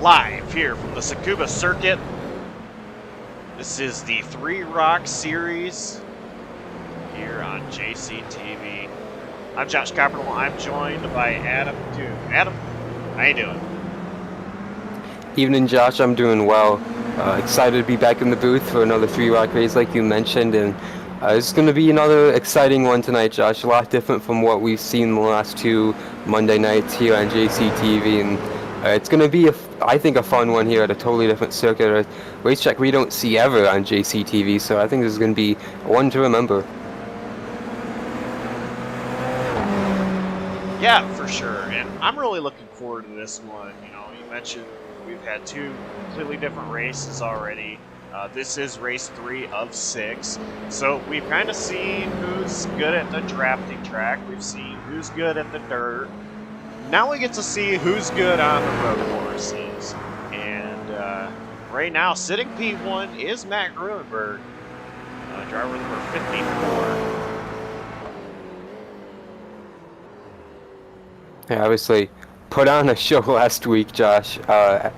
live here from the Tsukuba circuit. This is the Three Rock Series here on JCTV. I'm Josh Copperl. I'm joined by Adam Duke. Adam, how you doing? Evening, Josh. I'm doing well. Excited to be back in the booth for another Three Rock race like you mentioned, and it's going to be another exciting one tonight, Josh. A lot different from what we've seen the last two Monday nights here on JCTV, and it's going to be, I think, a fun one here at a totally different circuit, a racetrack we don't see ever on JCTV, so I think this is going to be one to remember. Yeah, for sure, and I'm really looking forward to this one. You know, you mentioned we've had two completely different races already. This is race 3 of 6, so we've kind of seen who's good at the drafting track. We've seen who's good at the dirt. Now we get to see who's good on the road courses. And right now, sitting P1 is Matt Gruenberg, driver number 54. Yeah, obviously put on a show last week, Josh, at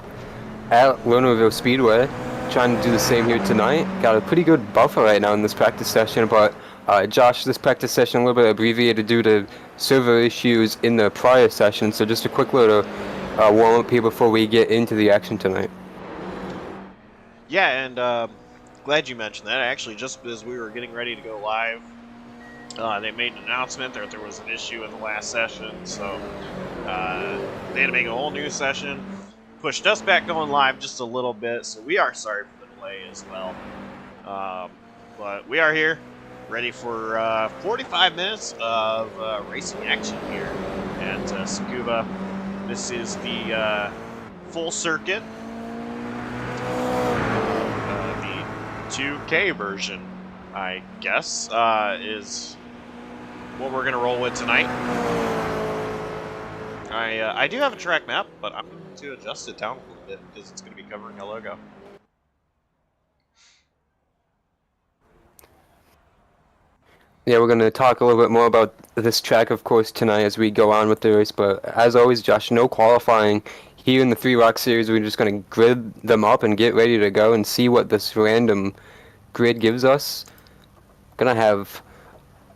Lernerville Speedway. Trying to do the same here tonight. Got a pretty good buffer right now in this practice session, but Josh, this practice session a little bit abbreviated due to server issues in the prior session, so just a quick little warm-up here before we get into the action tonight. Yeah, and glad you mentioned that. Actually, just as we were getting ready to go live, they made an announcement that there was an issue in the last session, so they had to make a whole new session. Pushed us back going live just a little bit, so we are sorry for the delay as well. But we are here, ready for 45 minutes of racing action here at Tsukuba. This is the full circuit, the 2K version, I guess, is what we're going to roll with tonight. I do have a track map, but I'm going to adjust it down a little bit because it's going to be covering a logo. Yeah, we're going to talk a little bit more about this track, of course, tonight as we go on with the race. But as always, Josh, no qualifying here in the Three Rock Series. We're just going to grid them up and get ready to go and see what this random grid gives us. Going to have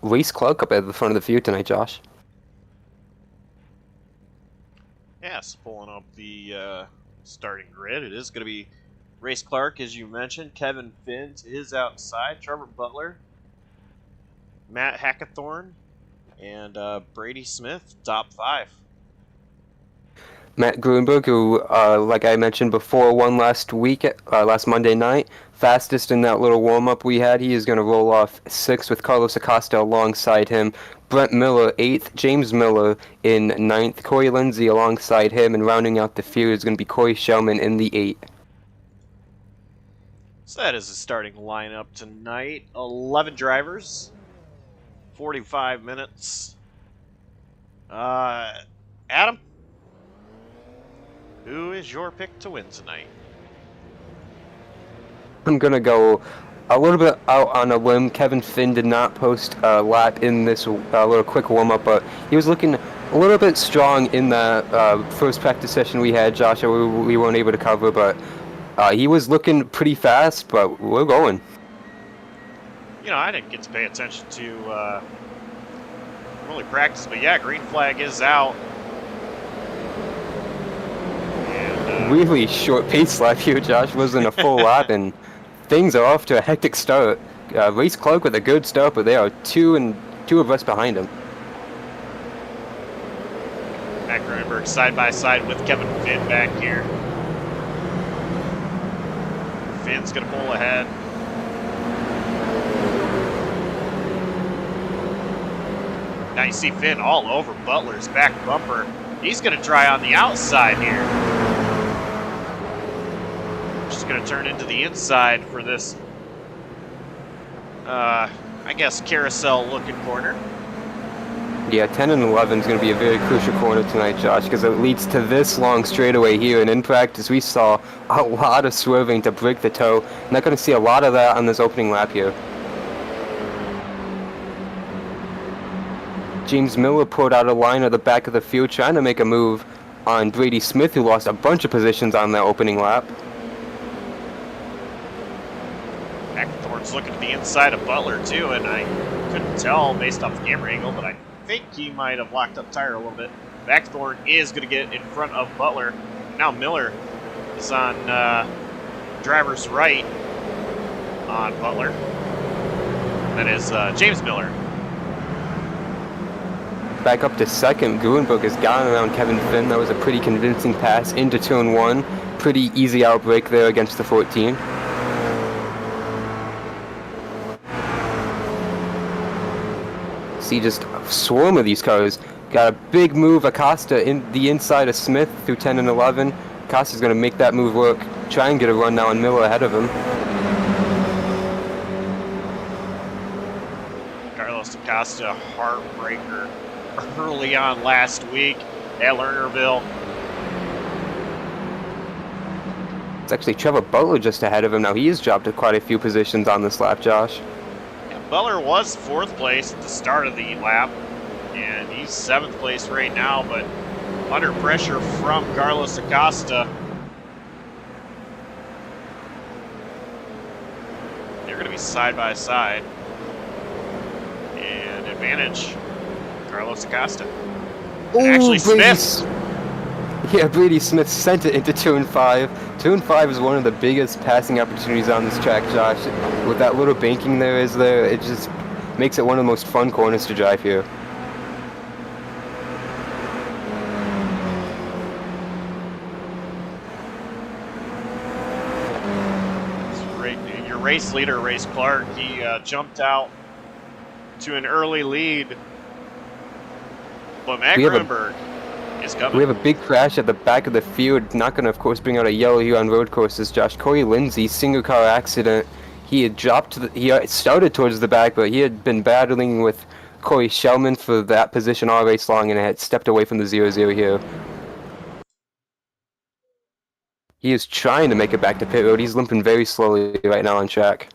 Reese Clark up at the front of the field tonight, Josh. Yes, pulling up the starting grid. It is going to be Race Clark, as you mentioned. Kevin Fint is outside. Trevor Butler, Matt Hackathorn, and Brady Smith, top 5. Matt Gruenberg, who, like I mentioned before, won last Monday night. Fastest in that little warm-up we had. He is going to roll off 6th with Carlos Acosta alongside him. Brent Miller, 8th. James Miller in 9th. Corey Lindsay alongside him. And rounding out the field is going to be Corey Shellman in the 8th. So that is the starting lineup tonight. 11 drivers. 45 minutes. Adam, who is your pick to win tonight? I'm going to go a little bit out on a limb. Kevin Finn did not post a lap in this little quick warm-up, but he was looking a little bit strong in the first practice session we had, Josh, that we weren't able to cover, but he was looking pretty fast, but we're going. You know, I didn't get to pay attention to really practice, but yeah, green flag is out. And, really short pace lap here, Josh. Wasn't a full lap, and things are off to a hectic start. Reese Clark with a good start, but they are two abreast behind him. Matt Gruenberg side by side with Kevin Finn back here. Finn's gonna pull ahead. Now you see Finn all over Butler's back bumper. He's gonna try on the outside here. Just gonna turn into the inside for this, I guess, carousel-looking corner. Yeah, 10 and 11 is going to be a very crucial corner tonight, Josh, because it leads to this long straightaway here. And in practice, we saw a lot of swerving to break the toe. Not going to see a lot of that on this opening lap here. James Miller pulled out a line at the back of the field, trying to make a move. on Brady Smith, who lost a bunch of positions on that opening lap. Thorne's looking to the inside of Butler too, and I couldn't tell based off the camera angle, but I think he might have locked up tire a little bit. Thorne is going to get in front of Butler. Now Miller is on driver's right on Butler. That is James Miller. Back up to second, Gruenberg has gotten around Kevin Finn. That was a pretty convincing pass into turn 1. Pretty easy outbreak there against the 14. See just a swarm of these cars. Got a big move, Acosta in the inside of Smith through 10 and 11. Acosta's going to make that move work. Try and get a run now on Miller ahead of him. Carlos Acosta, heartbreaker early on last week at Lernerville. It's actually Trevor Butler just ahead of him now. He has dropped quite a few positions on this lap, Josh. Yeah, Butler was 4th place at the start of the lap, and he's 7th place right now, but under pressure from Carlos Acosta. They're going to be side by side. And advantage, Carlos Acosta. Oh, actually, Smith. Yeah, Brady Smith sent it into turn 5. Turn 5 is one of the biggest passing opportunities on this track, Josh. With that little banking it just makes it one of the most fun corners to drive here. Your race leader, Race Clark, he jumped out to an early lead. But Matt Gruenberg is coming. We have a big crash at the back of the field. Not going to, of course, bring out a yellow here on road courses, Josh. Corey Lindsay, single car accident. He had he started towards the back, but he had been battling with Corey Shellman for that position all race long and had stepped away from the 0-0 here. He is trying to make it back to pit road. He's limping very slowly right now on track.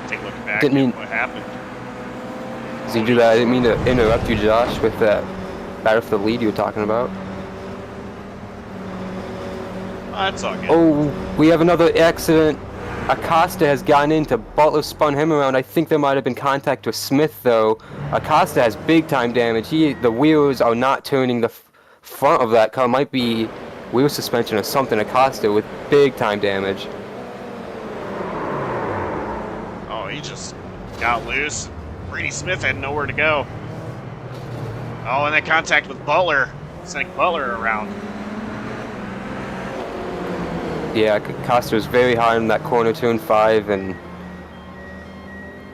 Take a look back at what happened. Does he do that? I didn't mean to interrupt you, Josh, with that battle for the lead you were talking about. That's all good. Oh, we have another accident. Acosta has gone into Butler, spun him around. I think there might have been contact with Smith, though. Acosta has big-time damage. The wheels are not turning. The front of that car might be wheel suspension or something. Acosta with big-time damage. Oh, he just got loose. Brady Smith had nowhere to go. Oh, and that contact with Butler, sending Butler around. Yeah, Acosta was very hard in that corner, turn 5, and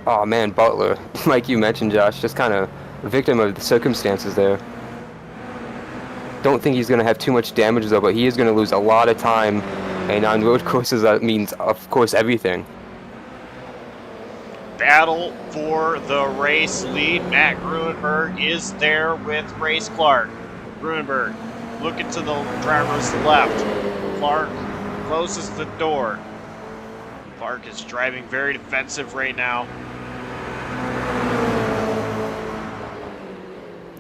oh man, Butler, like you mentioned, Josh, just kind of a victim of the circumstances there. Don't think he's going to have too much damage though, but he is going to lose a lot of time, and on road courses that means, of course, everything. Battle for the race lead. Matt Gruenberg is there with Race Clark. Gruenberg looking to the driver's left. Clark closes the door. Clark is driving very defensive right now.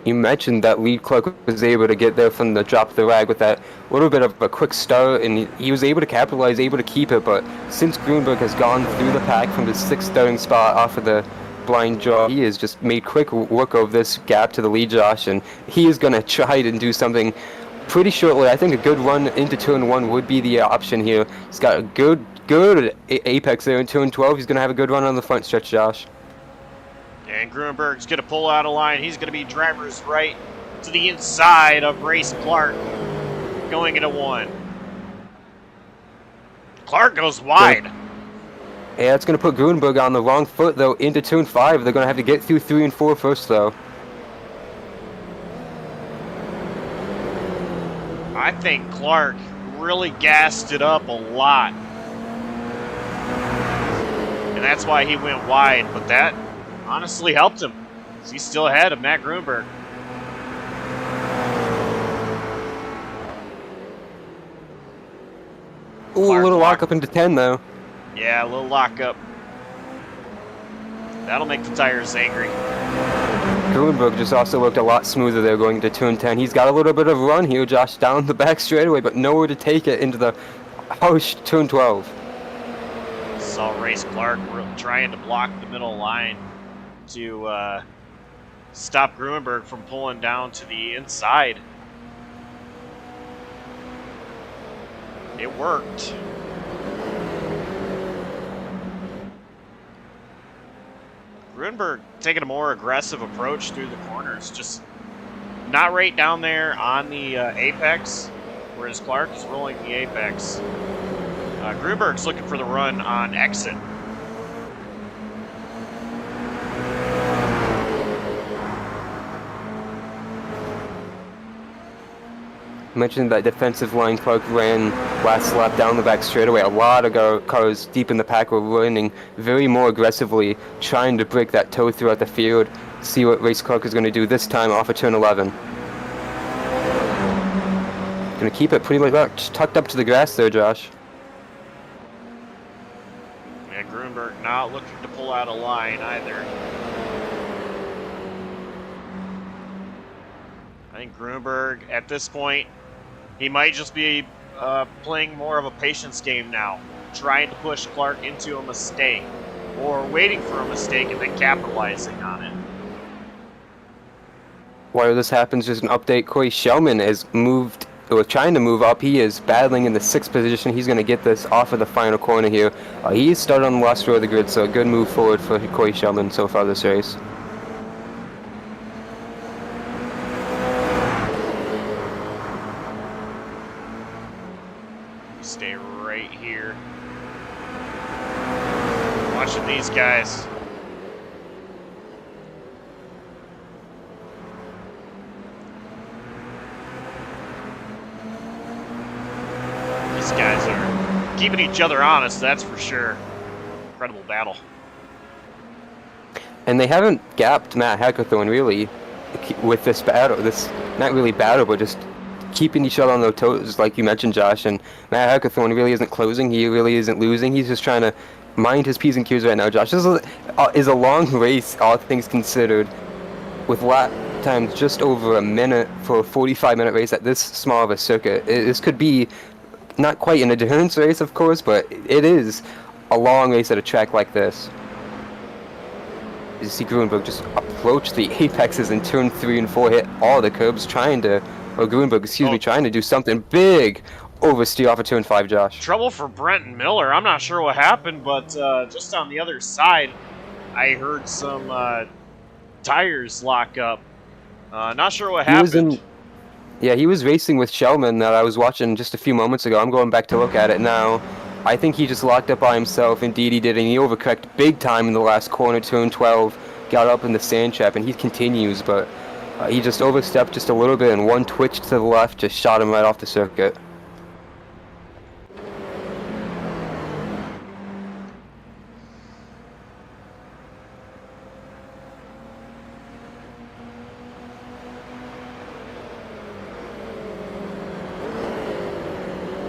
You mentioned that Lee Clark was able to get there from the drop of the rag with that little bit of a quick start, and he was able to capitalize, able to keep it, but since Gruenberg has gone through the pack from his 6th starting spot off of the blind draw, he has just made quick work of this gap to the lead, Josh, and he is going to try to do something pretty shortly. I think a good run into turn 1 would be the option here. He's got a good apex there in turn 12. He's going to have a good run on the front stretch, Josh. And Gruenberg's going to pull out a line. He's going to be driver's right to the inside of Race Clark, going into 1. Clark goes wide. Yeah, it's going to put Gruenberg on the wrong foot, though, into turn 5. They're going to have to get through 3 and 4 first, though. I think Clark really gassed it up a lot. And that's why he went wide, but that honestly helped him. He's still ahead of Matt Gruenberg. Ooh, a little lock up into 10, though. Yeah, a little lockup. That'll make the tires angry. Grunberg just also looked a lot smoother there going into turn 10. He's got a little bit of run here, Josh, down the back straightaway, but nowhere to take it into the harsh turn 12. Saw Race Clark trying to block the middle line to stop Grunberg from pulling down to the inside. It worked. Grunberg taking a more aggressive approach through the corners, just not right down there on the apex, whereas Clark is rolling the apex. Grunberg's looking for the run on exit. Mentioned that defensive line Clark ran last lap down the back straightaway. A lot of cars deep in the pack were running very more aggressively, trying to break that toe throughout the field. See what Race Clark is going to do this time off of turn 11. Going to keep it pretty much tucked up to the grass there, Josh. Yeah, Grunberg not looking to pull out a line either. I think Grunberg, at this point, he might just be playing more of a patience game now, trying to push Clark into a mistake, or waiting for a mistake and then capitalizing on it. While this happens, just an update. Corey Shellman is trying to move up. He is battling in the 6th position. He's going to get this off of the final corner here. He's started on the last row of the grid, so a good move forward for Corey Shellman so far this race. Stay right here. Watching these guys. These guys are keeping each other honest, that's for sure. Incredible battle. And they haven't gapped Matt Hackathorn really with this battle. This, not really battle, but just keeping each other on their toes, like you mentioned, Josh. And Matt Hackathorn really isn't closing. He really isn't losing. He's just trying to mind his P's and Q's right now, Josh. This is a long race, all things considered, with lap times just over a minute for a 45-minute race at this small of a circuit. This could be not quite an endurance race, of course, but it is a long race at a track like this. You see Grunberg just approach the apexes in turn 3 and 4, hit all the curbs, trying to do something big. Oversteer off of turn 5, Josh. Trouble for Brenton Miller. I'm not sure what happened, but just on the other side, I heard some tires lock up. Not sure what happened. He was racing with Shellman that I was watching just a few moments ago. I'm going back to look at it now. I think he just locked up by himself. Indeed he did, and he overcorrected big time in the last corner, turn 12. Got up in the sand trap, and he continues, but he just overstepped just a little bit, and one twitch to the left just shot him right off the circuit.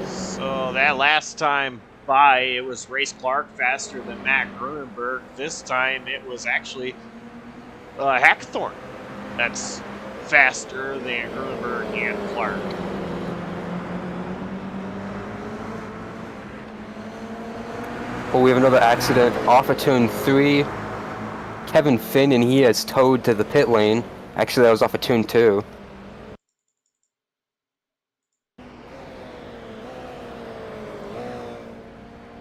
So that last time by, it was Race Clark faster than Matt Grunberg. This time it was actually Hackathorn that's faster than Grunberg and Clark. Well, we have another accident off of turn 3. Kevin Finn, and he has towed to the pit lane. Actually, that was off of turn 2.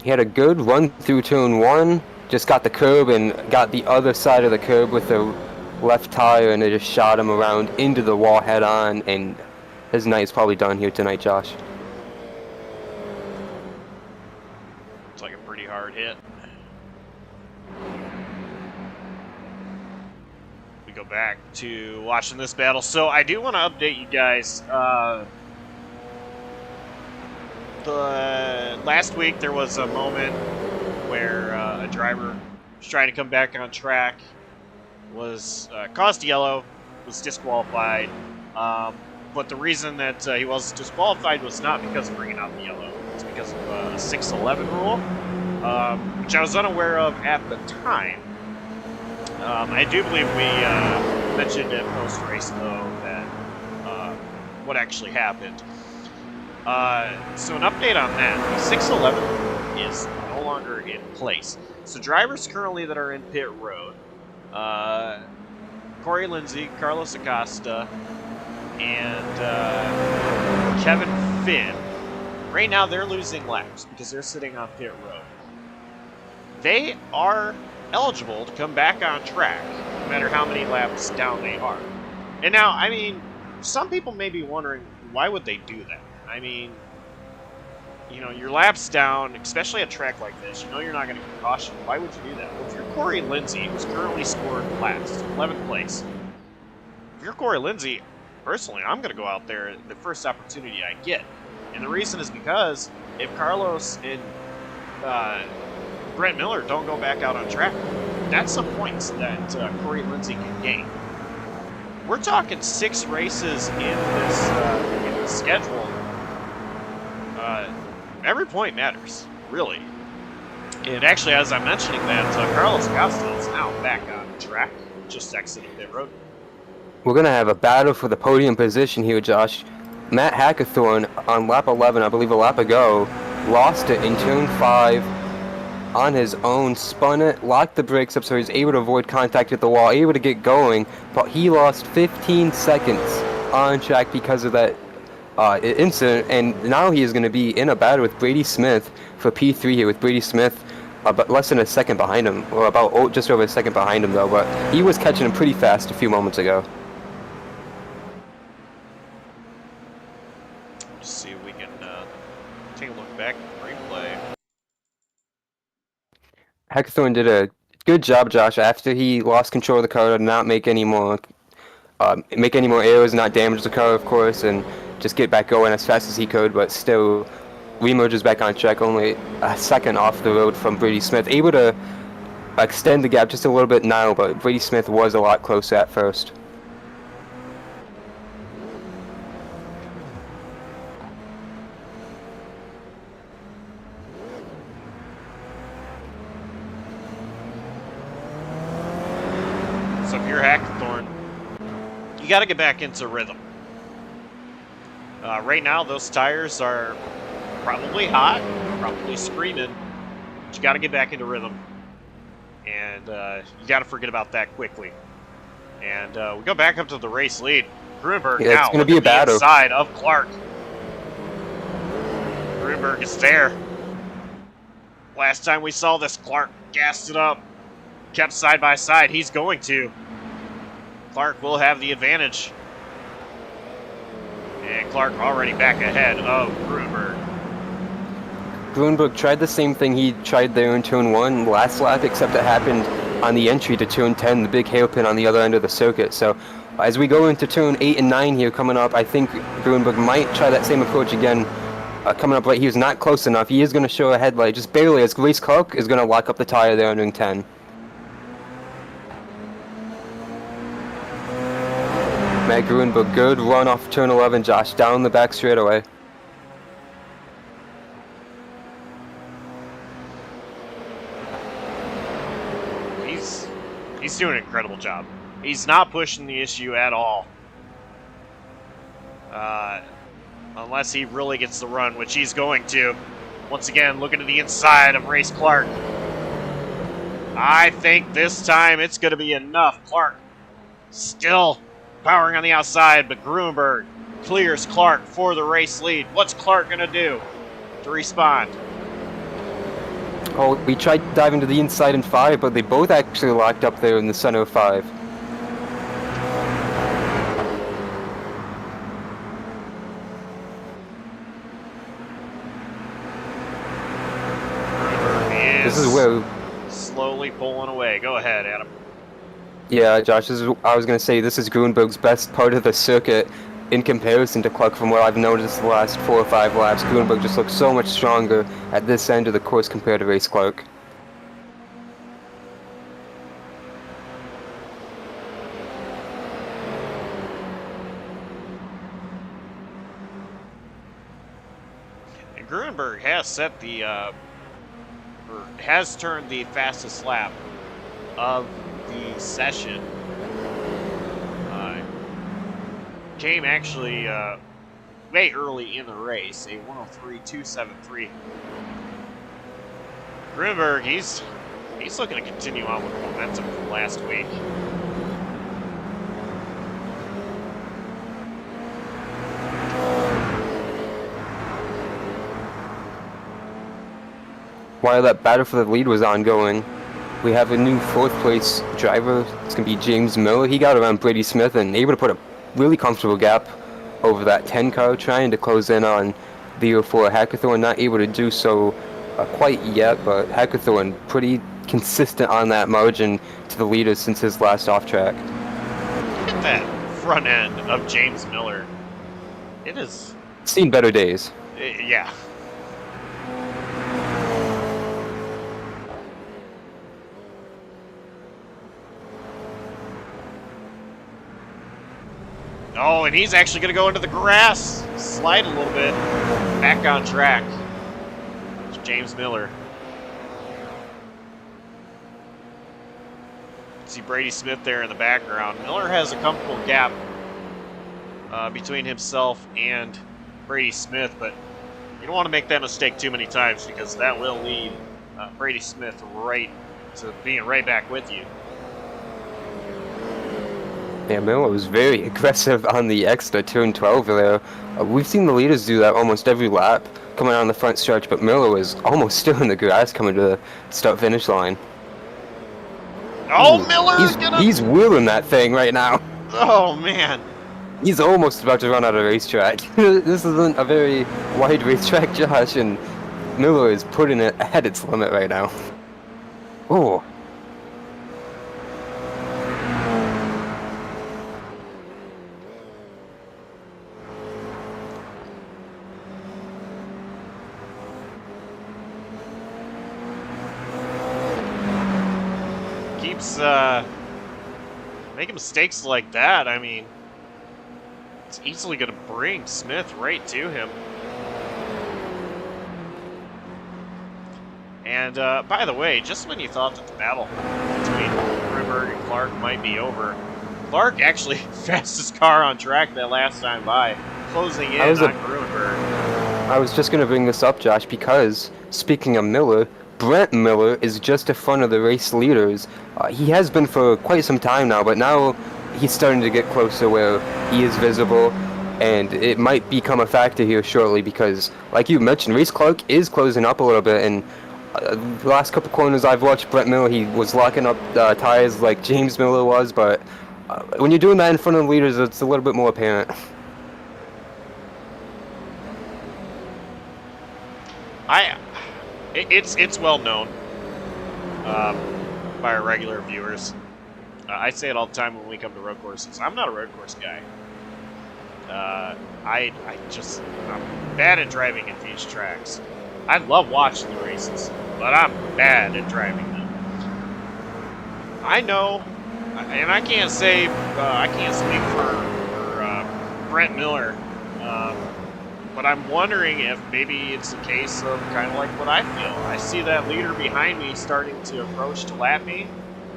He had a good run through turn 1, just got the curb and got the other side of the curb with the left tire, and it just shot him around into the wall head on, and his night is probably done here tonight, Josh. It's like a pretty hard hit. We go back to watching this battle. So I do want to update you guys. Last week there was a moment where a driver was trying to come back on track, was caused yellow, was disqualified. But the reason that he was disqualified was not because of bringing out the yellow. It's because of a 611 rule, which I was unaware of at the time. I do believe we mentioned it post-race, though, that what actually happened. So an update on that. The 611 is no longer in place. So drivers currently that are in pit road, Corey Lindsay, Carlos Acosta, and Kevin Finn, right now they're losing laps because they're sitting on pit road. They are eligible to come back on track, no matter how many laps down they are. And now, I mean, some people may be wondering, why would they do that? I mean, you know, your lap's down, especially at a track like this, you know you're not going to get caution. Why would you do that? Well, if you're Corey Lindsay, who's currently scored last, 11th place, if you're Corey Lindsay, personally, I'm going to go out there the first opportunity I get. And the reason is because if Carlos and Brent Miller don't go back out on track, that's some points that Corey Lindsay can gain. We're talking 6 races in this schedule. Every point matters, really. And actually, as I'm mentioning that, Carlos Acosta is now back on track, just exiting pit road. We're going to have a battle for the podium position here, Josh. Matt Hackathorn on lap 11, I believe a lap ago, lost it in turn 5 on his own, spun it, locked the brakes up so he was able to avoid contact with the wall, able to get going, but he lost 15 seconds on track because of that incident, and now he is going to be in a battle with Brady Smith for P3 here, with Brady Smith but less than a second behind him, or about just over a second behind him though, but he was catching him pretty fast a few moments ago. Let's see if we can take a look back at the replay. Hackathorn did a good job, Josh, after he lost control of the car to not make any more errors, not damage the car, of course, and just get back going as fast as he could, but still reemerges back on track, only a second off the road from Brady Smith. Able to extend the gap just a little bit now, but Brady Smith was a lot closer at first. So if you're Hackathorn, you got to get back into rhythm. Right now, those tires are probably hot, probably screaming, but you got to get back into rhythm. And you got to forget about that quickly. And we go back up to the race lead. Grunberg yeah, now it's gonna be a battle. Inside of Clark. Grunberg is there. Last time we saw this, Clark gassed it up, kept side by side. He's going to. Clark will have the advantage. And Clark already back ahead of Grunberg. Grunberg tried the same thing he tried there in turn 1 last lap, except it happened on the entry to turn 10, the big hairpin on the other end of the circuit. So as we go into turn 8 and 9 here coming up, I think Grunberg might try that same approach again. Coming up right, he was not close enough. He is going to show a headlight, just barely, as Grace Clark is going to lock up the tire there on ring 10. Matt Grunberg, good run off turn 11, Josh, down the back straightaway. He's doing an incredible job. He's not pushing the issue at all. Unless he really gets the run, which he's going to. Once again, looking to the inside of Race Clark. I think this time it's going to be enough. Clark still powering on the outside, but Grunberg clears Clark for the race lead. What's Clark going to do to respond? Oh, we tried diving to the inside in 5, but they both actually locked up there in the center of 5. This is where slowly pulling away. Go ahead, Adam. Yeah, Josh, I was going to say this is Grunberg's best part of the circuit in comparison to Clark from what I've noticed the last 4 or 5 laps. Grunberg just looks so much stronger at this end of the course compared to Race Clark. And Grunberg has set the, has turned the fastest lap of the session came actually way early in the race, a 103.273. Grunberg, he's looking to continue on with momentum from last week. While that battle for the lead was ongoing, we have a new fourth place driver. It's going to be James Miller. He got around Brady Smith and able to put a really comfortable gap over that 10 car, trying to close in on the 04 Hackathorn. Not able to do so quite yet, but Hackathorn pretty consistent on that margin to the leader since his last off track. Look at that front end of James Miller. It is... Seen better days. Yeah. Oh, and he's actually going to go into the grass, slide a little bit, back on track. It's James Miller. See Brady Smith there in the background. Miller has a comfortable gap between himself and Brady Smith, but you don't want to make that mistake too many times because that will lead Brady Smith right to being right back with you. Yeah, Miller was very aggressive on the extra turn 12 there. We've seen the leaders do that almost every lap coming on the front stretch, but Miller was almost still in the grass coming to the start-finish line. Oh, Miller! He's wheeling that thing right now. Oh, man. He's almost about to run out of racetrack. This isn't a very wide racetrack, Josh, and Miller is putting it at its limit right now. Oh. Keeps making mistakes like that. I mean, it's easily going to bring Smith right to him. And by the way, just when you thought that the battle between Grunberg and Clark might be over, Clark actually fastest car on track that last time by, closing in on Grunberg. I was just going to bring this up, Josh, because speaking of Miller, Brent Miller is just in front of the race leaders. He has been for quite some time now, but now he's starting to get closer where he is visible, and it might become a factor here shortly because, like you mentioned, Reese Clark is closing up a little bit, and the last couple corners I've watched Brent Miller, he was locking up tires like James Miller was, but when you're doing that in front of the leaders, it's a little bit more apparent. It's well known by our regular viewers. I say it all the time when we come to road courses. I'm not a road course guy. I'm bad at driving at these tracks. I love watching the races, but I'm bad at driving them. I know, and I can't say I can't speak for Brent Miller. But I'm wondering if maybe it's a case of kind of like what I feel. I see that leader behind me starting to approach to lap me,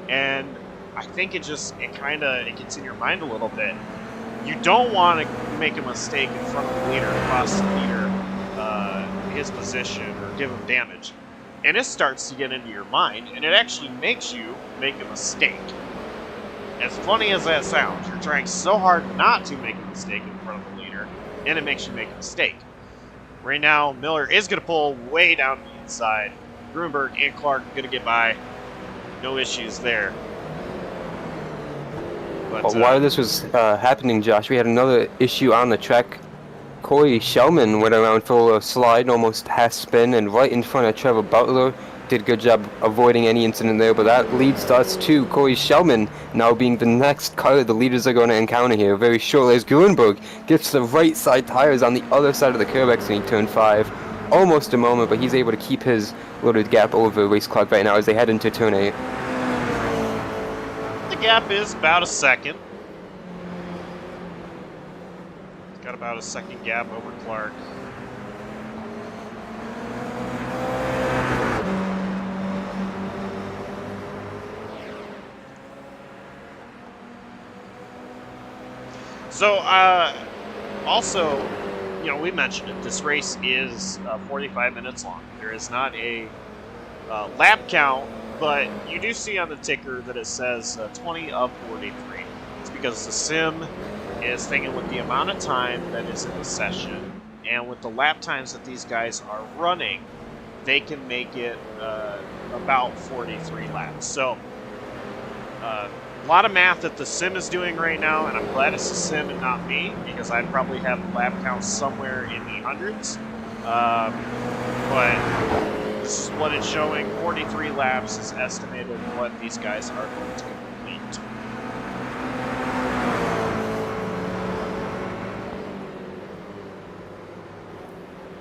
and I think it gets in your mind a little bit. You don't want to make a mistake in front of the leader, cost the leader his position, or give him damage. And it starts to get into your mind, and it actually makes you make a mistake. As funny as that sounds, you're trying so hard not to make a mistake in front of the leader, and it makes you make a mistake. Right now, Miller is going to pull way down the inside. Grunberg and Clark are going to get by. No issues there. But while this was happening, Josh, we had another issue on the track. Corey Shellman went around for a slide and almost half spin, and right in front of Trevor Butler. Did a good job avoiding any incident there, but that leads us to Corey Shellman now being the next car the leaders are going to encounter here very shortly as Grunberg gets the right side tires on the other side of the curb exiting turn 5. Almost a moment, but he's able to keep his loaded gap over Race Clark right now as they head into turn 8. The gap is about a second. He's got about a second gap over Clark. So, also, you know, we mentioned it. This race is 45 minutes long. There is not a lap count, but you do see on the ticker that it says 20 of 43. It's because the sim is thinking with the amount of time that is in the session and with the lap times that these guys are running, they can make it about 43 laps. So, a lot of math that the sim is doing right now, and I'm glad it's the sim and not me, because I'd probably have the lap count somewhere in the hundreds. But this is what it's showing. 43 laps is estimated what these guys are going to complete.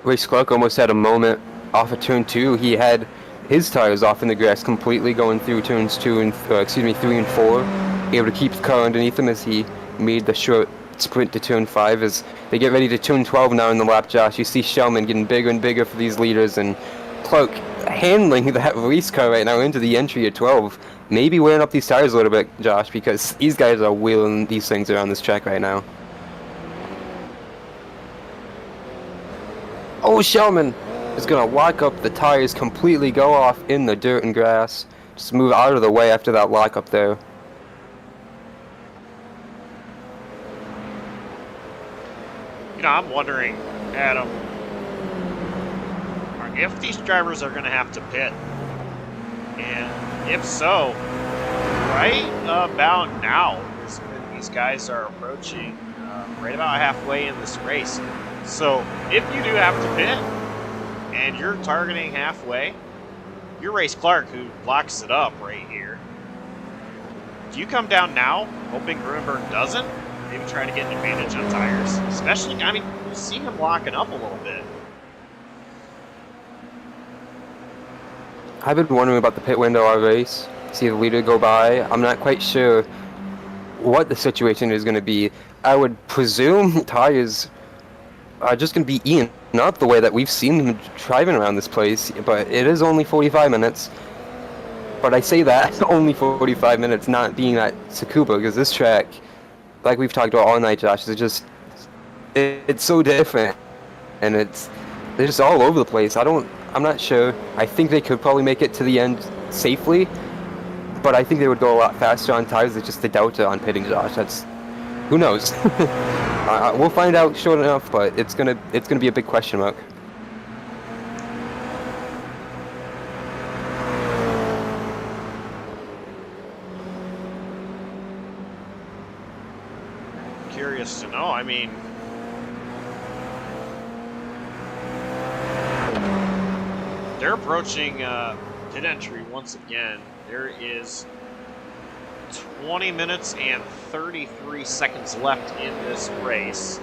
Race Clark almost had a moment off of turn 2. He had his tires off in the grass completely going through turns 3 and 4, able to keep the car underneath him as he made the short sprint to turn 5. As they get ready to turn 12 now in the lap, Josh, you see Shellman getting bigger and bigger for these leaders, and Clark handling that race car right now into the entry at 12. Maybe wearing up these tires a little bit, Josh, because these guys are wheeling these things around this track right now. Oh, Shellman is going to lock up the tires, completely go off in the dirt and grass. Just move out of the way after that lock up there. You know, I'm wondering, Adam, if these drivers are going to have to pit. And if so, right about now is when these guys are approaching right about halfway in this race. So if you do have to pit and you're targeting halfway, you're Race Clark, who blocks it up right here. Do you come down now, hoping Grunberg doesn't? Maybe try to get an advantage on tires. Especially, I mean, you see him locking up a little bit. I've been wondering about the pit window all race. See the leader go by. I'm not quite sure what the situation is going to be. I would presume tires are just going to be eaten up the way that we've seen them driving around this place, but it is only 45 minutes. But I say that, only 45 minutes, not being at Tsukuba, because this track, like we've talked about all night, Josh, it's so different, and they're just all over the place. I'm not sure. I think they could probably make it to the end safely, but I think they would go a lot faster on tires. It's just the delta on pitting, Josh. Who knows? We'll find out short enough, but it's gonna be a big question mark. Curious to know. I mean, they're approaching pit entry once again. There is 20 minutes and 33 seconds left in this race.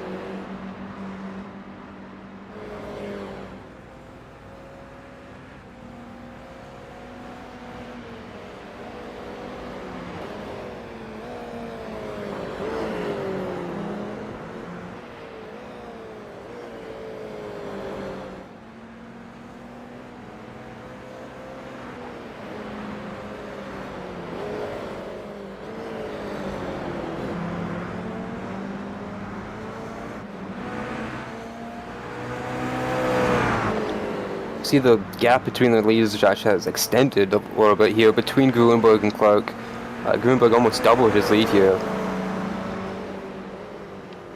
See the gap between the leaders, Josh, has extended a little bit here between Grunberg and Clark. Grunberg almost doubled his lead here.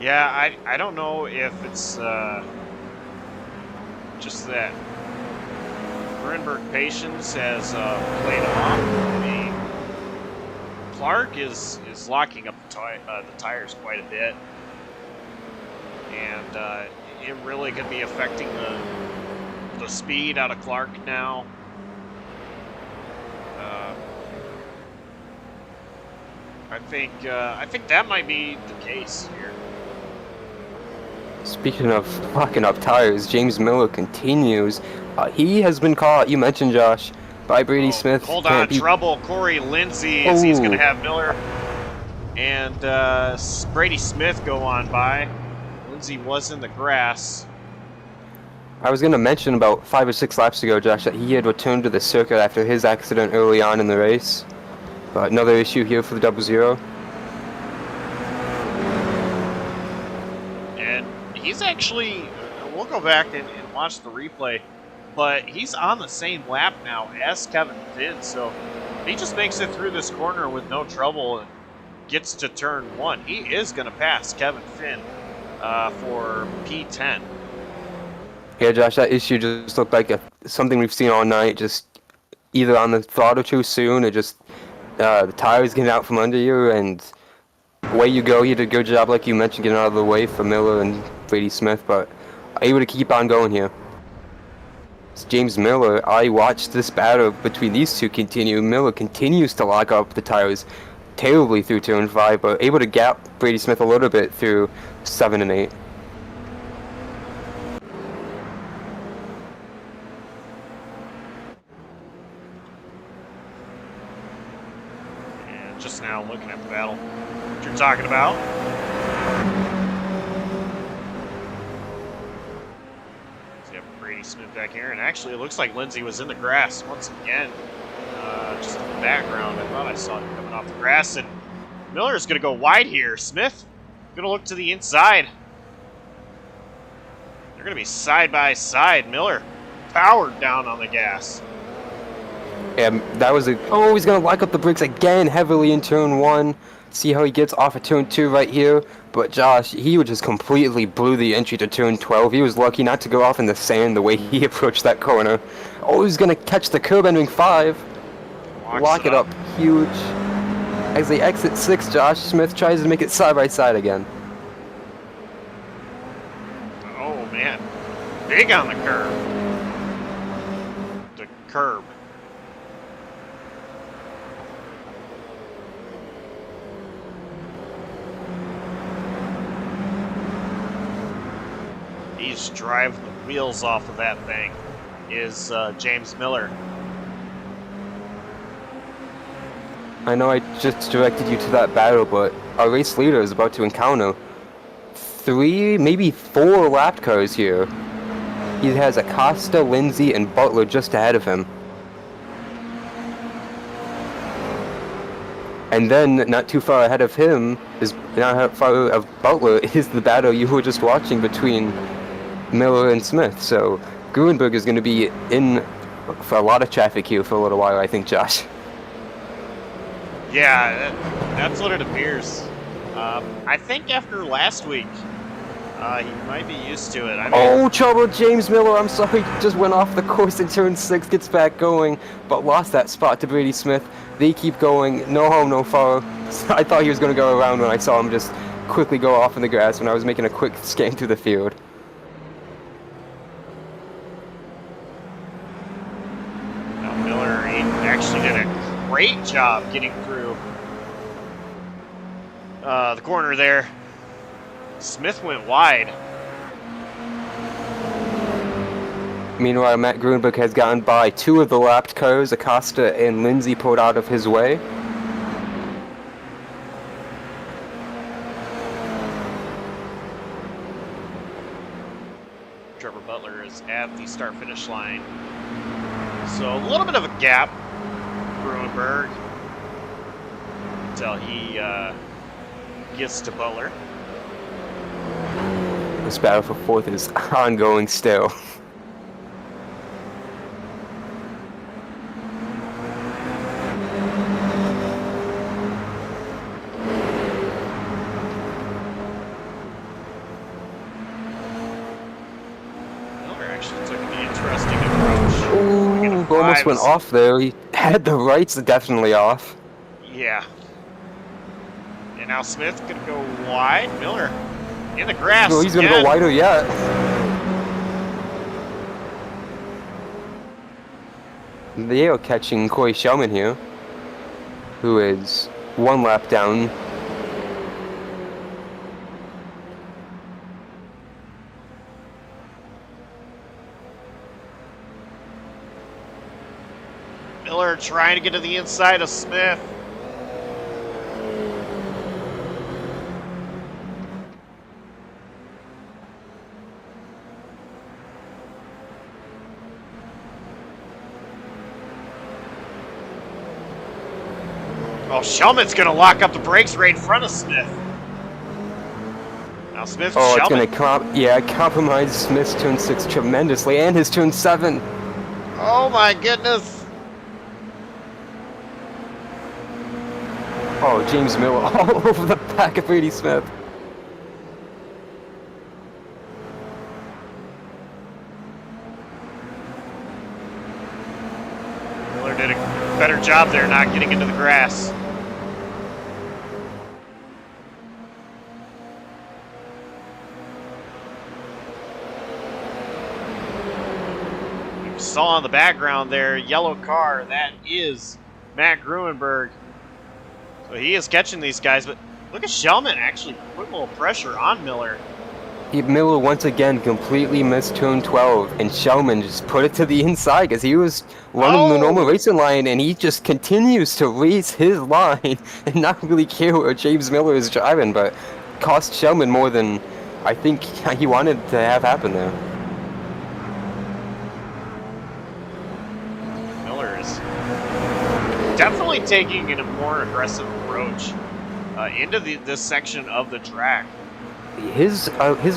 Yeah, I don't know if it's just that Grunberg patience has played off. I mean, Clark is locking up the tires quite a bit, and it really could be affecting the speed out of Clark now. I think that might be the case here. Speaking of locking up tires, James Miller continues. He has been caught, you mentioned, Josh, by Brady Smith. Hold on, trouble. Corey Lindsay, as he's going to have Miller and Brady Smith go on by. Lindsay was in the grass. I was going to mention about 5 or 6 laps ago, Josh, that he had returned to the circuit after his accident early on in the race. But another issue here for the 00. he's actually, we'll go back and watch the replay, but he's on the same lap now as Kevin Finn, so he just makes it through this corner with no trouble and gets to turn 1. He is going to pass Kevin Finn for P10. Yeah, Josh, that issue just looked like something we've seen all night, just either on the throttle too soon or just the tires getting out from under you, and away you go. You did a good job, like you mentioned, getting out of the way for Miller and Brady Smith, but able to keep on going here. It's James Miller. I watched this battle between these two continue. Miller continues to lock up the tires terribly through turn 5, but able to gap Brady Smith a little bit through 7 and 8. And just now looking at the battle, what you're talking about. So you have Brady Smith back here, and actually it looks like Lindsay was in the grass once again. Just in the background, I thought I saw him coming off the grass, and Miller's going to go wide here. Smith going to look to the inside. They're going to be side by side. Miller powered down on the gas. Yeah, that was oh, he's going to lock up the brakes again heavily in turn 1. See how he gets off of turn 2 right here. But Josh, he just completely blew the entry to turn 12. He was lucky not to go off in the sand the way he approached that corner. Oh, he's going to catch the curb entering 5. Lock it up huge. As they exit 6, Josh Smith tries to make it side by side again. Oh man, big on the curb. The curb. He's driving the wheels off of that thing. Is James Miller. I know I just directed you to that battle, but our race leader is about to encounter 3, maybe 4 lapped cars here. He has Acosta, Lindsay, and Butler just ahead of him. And then, not too far ahead of him, Butler, is the battle you were just watching between Miller and Smith. So, Gruenberg is going to be in for a lot of traffic here for a little while, I think, Josh. Yeah, that's what it appears. I think after last week, he might be used to it. I mean, oh, trouble, James Miller. I'm sorry, just went off the course in turn 6, gets back going, but lost that spot to Brady Smith. They keep going, no home, no foul. I thought he was going to go around when I saw him just quickly go off in the grass when I was making a quick scan through the field. Now Miller, he actually did a great job getting through the corner there. Smith went wide. Meanwhile, Matt Gruenberg has gotten by 2 of the lapped cars. Acosta and Lindsay pulled out of his way. Trevor Butler is at the start-finish line. So a little bit of a gap, Gruenberg, until he gets to Butler. This battle for 4th is ongoing still. Almost went off there. He had the rights definitely off. Yeah. And now Smith's gonna go wide. Miller in the grass. No, he's gonna go wider yet. They are catching Corey Shellman here, who is 1 lap down. Miller trying to get to the inside of Smith. Oh, Shellman's going to lock up the brakes right in front of Smith. Now Smith Oh, it's Shellman. gonna compromise Smith's turn 6 tremendously, and his turn 7. Oh my goodness. Oh, James Miller all over the back of Brady Smith. Miller did a better job there not getting into the grass. You saw in the background there, yellow car, that is Matt Gruenberg. So he is catching these guys, but look at Shellman actually putting a little pressure on Miller. Miller once again completely missed turn 12, and Shellman just put it to the inside because he was running the normal racing line, and he just continues to race his line and not really care where James Miller is driving, but cost Shellman more than I think he wanted to have happen there. Miller is definitely taking a more aggressive approach into this section of the track. His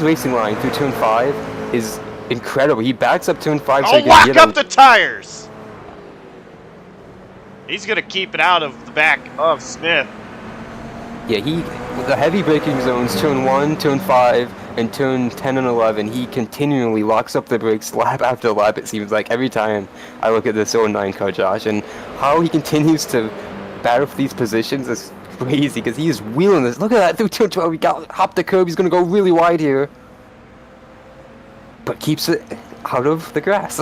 racing line through turn 5 is incredible. He backs up turn 5 so he can lock get up the tires! He's going to keep it out of the back of Smith. Yeah, with the heavy braking zones, turn 1, turn 5, and turn 10 and 11, he continually locks up the brakes lap after lap, it seems like, every time I look at this 09 car, Josh. And how he continues to battle for these positions is crazy, because he is wheeling this. Look at that, through turn 12, he got hopped the curb, he's going to go really wide here. But keeps it out of the grass.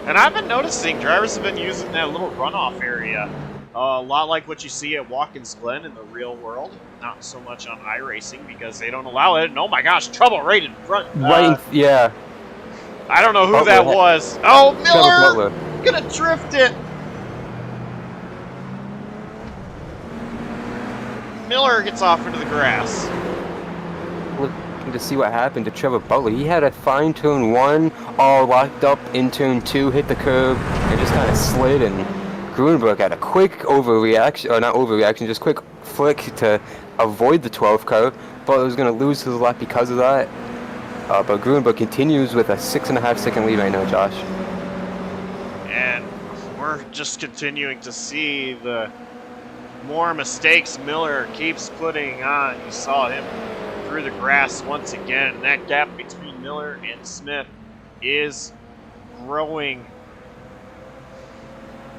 And I've been noticing drivers have been using that little runoff area. A lot like what you see at Watkins Glen in the real world. Not so much on iRacing because they don't allow it. And oh my gosh, trouble right in front. Yeah. I don't know who that was. Oh, Miller! Gonna drift it. Miller gets off into the grass. Looking to see what happened to Trevor Butler. He had a fine turn 1, all locked up in turn 2, hit the curb, and just kind of slid, and Gruenberg had a quick overreaction, or not overreaction, just quick flick to avoid the 12th car. Butler was going to lose his lap because of that. But Gruenberg continues with a 6.5 second lead right now, Josh. And we're just continuing to see the more mistakes Miller keeps putting on. You saw him through the grass once again. That gap between Miller and Smith is growing.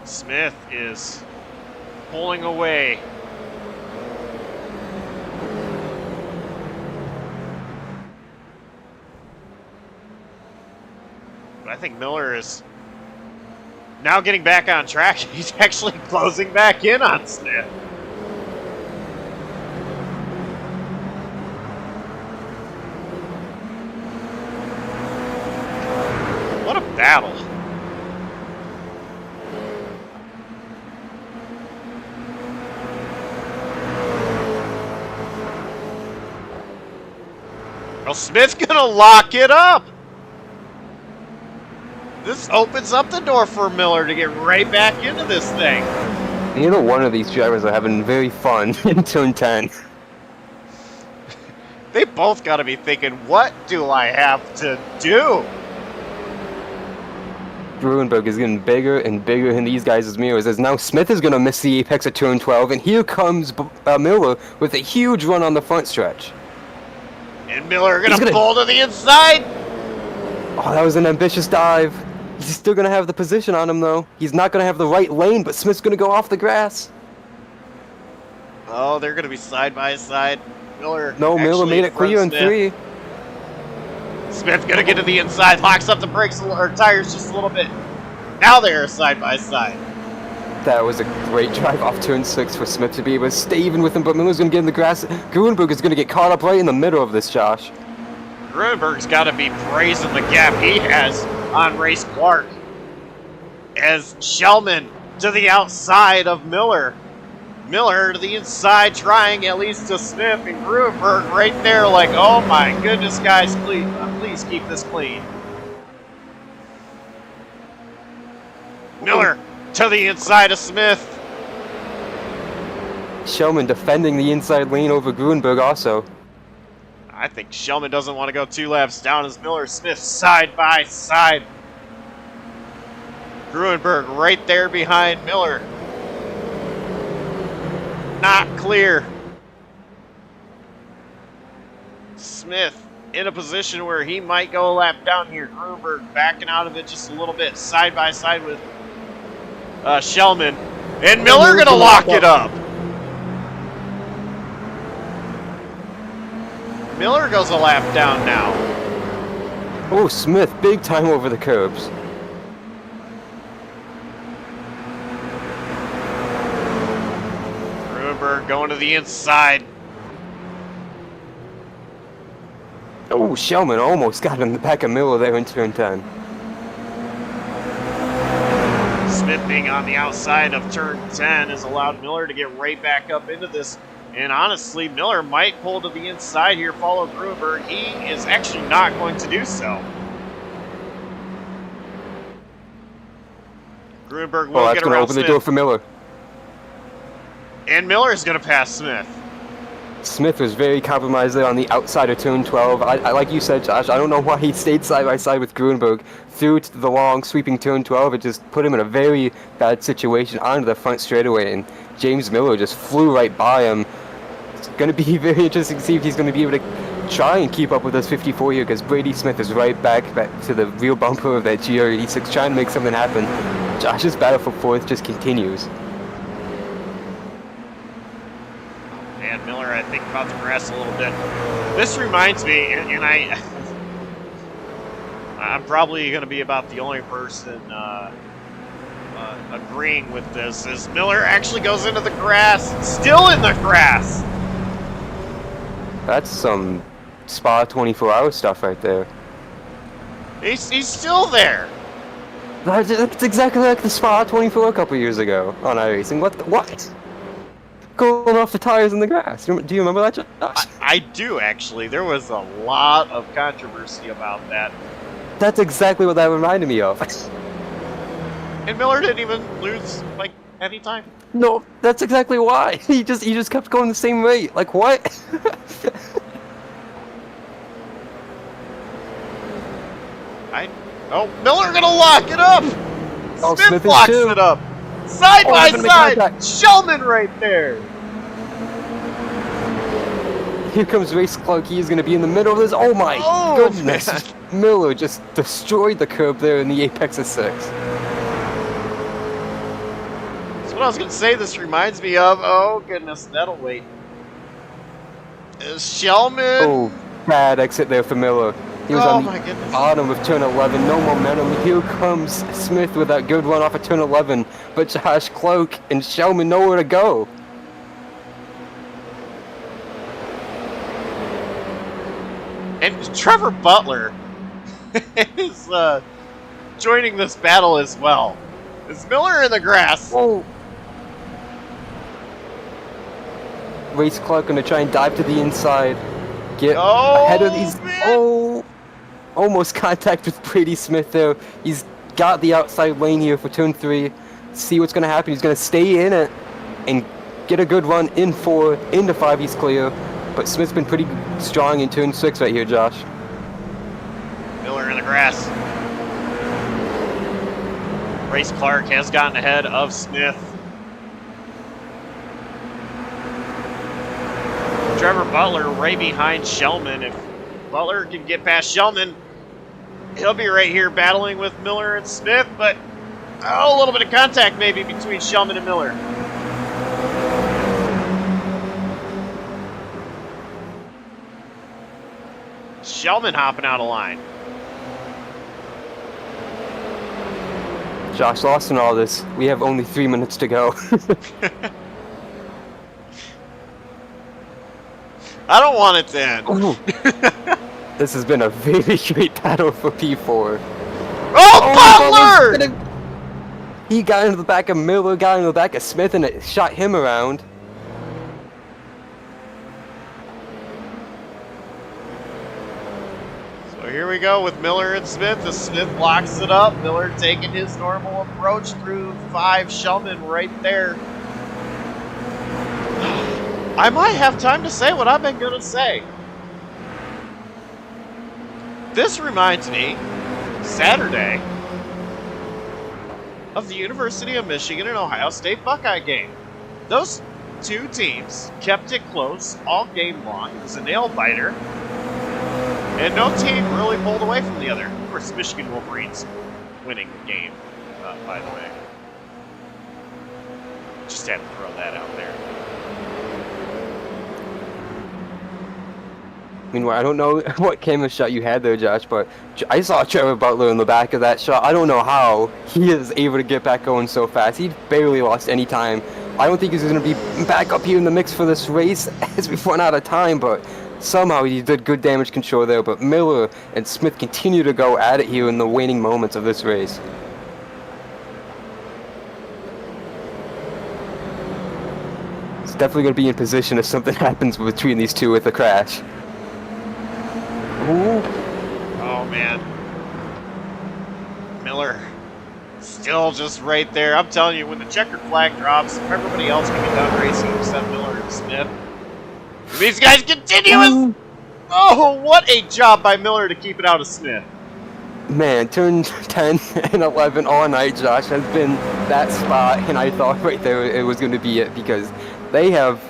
Smith is pulling away. But I think Miller is now getting back on track. He's actually closing back in on Smith. What a battle. Well, Smith's gonna lock it up. This opens up the door for Miller to get right back into this thing. Neither one of these drivers are having very fun in turn 10. They both got to be thinking, what do I have to do? Gruenberg is getting bigger and bigger in these guys' mirrors, as now Smith is going to miss the apex at turn 12, and here comes Miller with a huge run on the front stretch. And Miller gonna pull to the inside. Oh, that was an ambitious dive. He's still going to have the position on him, though. He's not going to have the right lane, but Smith's going to go off the grass. Oh, they're going to be side by side. Miller made it clear in 3. Smith going to get to the inside, locks up the brakes or tires just a little bit. Now they're side by side. That was a great drive off turn 6 for Smith to be able to stay even with him, but Miller's going to get in the grass. Gruenberg is going to get caught up right in the middle of this, Josh. Gruenberg's got to be praising the gap he has on Race Clark. As Shellman to the outside of Miller. Miller to the inside, trying at least to Smith, and Gruenberg right there like, oh my goodness, guys, please keep this clean. Miller to the inside of Smith. Shellman defending the inside lane over Grunberg also. I think Shellman doesn't want to go 2 laps down as Miller Smith side by side. Gruenberg right there behind Miller. Not clear. Smith in a position where he might go a lap down here. Gruenberg backing out of it just a little bit, side by side with Shellman. And Miller gonna lock it up. Miller goes a lap down now. Oh, Smith, big time over the curbs. Gruenberg going to the inside. Oh, Shellman almost got in the back of Miller there in turn 10. Smith being on the outside of turn 10 has allowed Miller to get right back up into this. And honestly, Miller might pull to the inside here, follow Gruenberg. He is actually not going to do so. Gruenberg will that's get going to around open Smith. the door for Miller. And Miller is going to pass Smith. Smith was very compromised there on the outside of turn 12. I like you said, Josh, I don't know why he stayed side by side with Gruenberg through to the long sweeping turn 12. It just put him in a very bad situation onto the front straightaway, and James Miller just flew right by him. It's going to be very interesting to see if he's going to be able to try and keep up with this 54 here, because Brady Smith is right back to the real bumper of that GR86 trying to make something happen. Josh's battle for fourth just continues. And Miller, I think, caught the grass a little bit. This reminds me, and I'm probably going to be about the only person agreeing with this, as Miller actually goes into the grass, still in the grass. That's some Spa 24-hour stuff right there. He's still there. That's exactly like the Spa 24 a couple years ago on iRacing. What? Going off the tires in the grass. Do you remember that, Josh? I do, actually. There was a lot of controversy about that. That's exactly what that reminded me of. And Miller didn't even lose, like, any time. No, that's exactly why. He just kept going the same rate. Like, what? Miller gonna lock it up! Oh, Smith locks it up! Side by side! Shellman right there! Here comes Race Clark. He is going to be in the middle of this. Oh my goodness. Man. Miller just destroyed the curb there in the apex of 6. That's what I was going to say. This reminds me of. Oh goodness, that'll wait. Is Shellman? Oh, bad exit there for Miller. He was on the bottom of turn 11. No momentum. Here comes Smith with that good run off of turn 11. But Josh Clark and Shellman nowhere to go. And Trevor Butler is joining this battle as well. Is Miller in the grass? Oh. Race Clark going to try and dive to the inside. Get ahead of these. Man. Oh. Almost contact with Brady Smith there. He's got the outside lane here for turn 3. See what's going to happen. He's going to stay in it and get a good run in 4. Into 5 he's clear. But Smith's been pretty strong in turn 6 right here, Josh. Miller in the grass. Race Clark has gotten ahead of Smith. Trevor Butler right behind Shellman. If Butler can get past Shellman, he'll be right here battling with Miller and Smith, but a little bit of contact maybe between Shellman and Miller. Shellman hopping out of line. Josh, lost in all this. We have only 3 minutes to go. I don't want it to end. This has been a very great battle for P4. Oh, Butler! He got into the back of Miller, got into the back of Smith, and it shot him around. So here we go with Miller and Smith. As Smith locks it up. Miller taking his normal approach through 5. Shellman right there. I might have time to say what I've been gonna say. This reminds me, Saturday, of the University of Michigan and Ohio State Buckeye game. Those two teams kept it close all game long. It was a nail-biter. And no team really pulled away from the other. Of course, Michigan Wolverines winning the game, by the way. Just had to throw that out there. Meanwhile, I don't know what camera shot you had there, Josh, but I saw Trevor Butler in the back of that shot. I don't know how he is able to get back going so fast. He barely lost any time. I don't think he's going to be back up here in the mix for this race as we run out of time, but somehow he did good damage control there. But Miller and Smith continue to go at it here in the waning moments of this race. It's definitely going to be in position if something happens between these two with a crash. Ooh. Oh, man. Miller still just right there. I'm telling you, when the checkered flag drops, everybody else can be done racing except Miller and Smith. These guys continue. Oh, what a job by Miller to keep it out of Smith. Man, turn 10 and 11 all night, Josh, has been that spot, and I thought right there it was going to be it because they have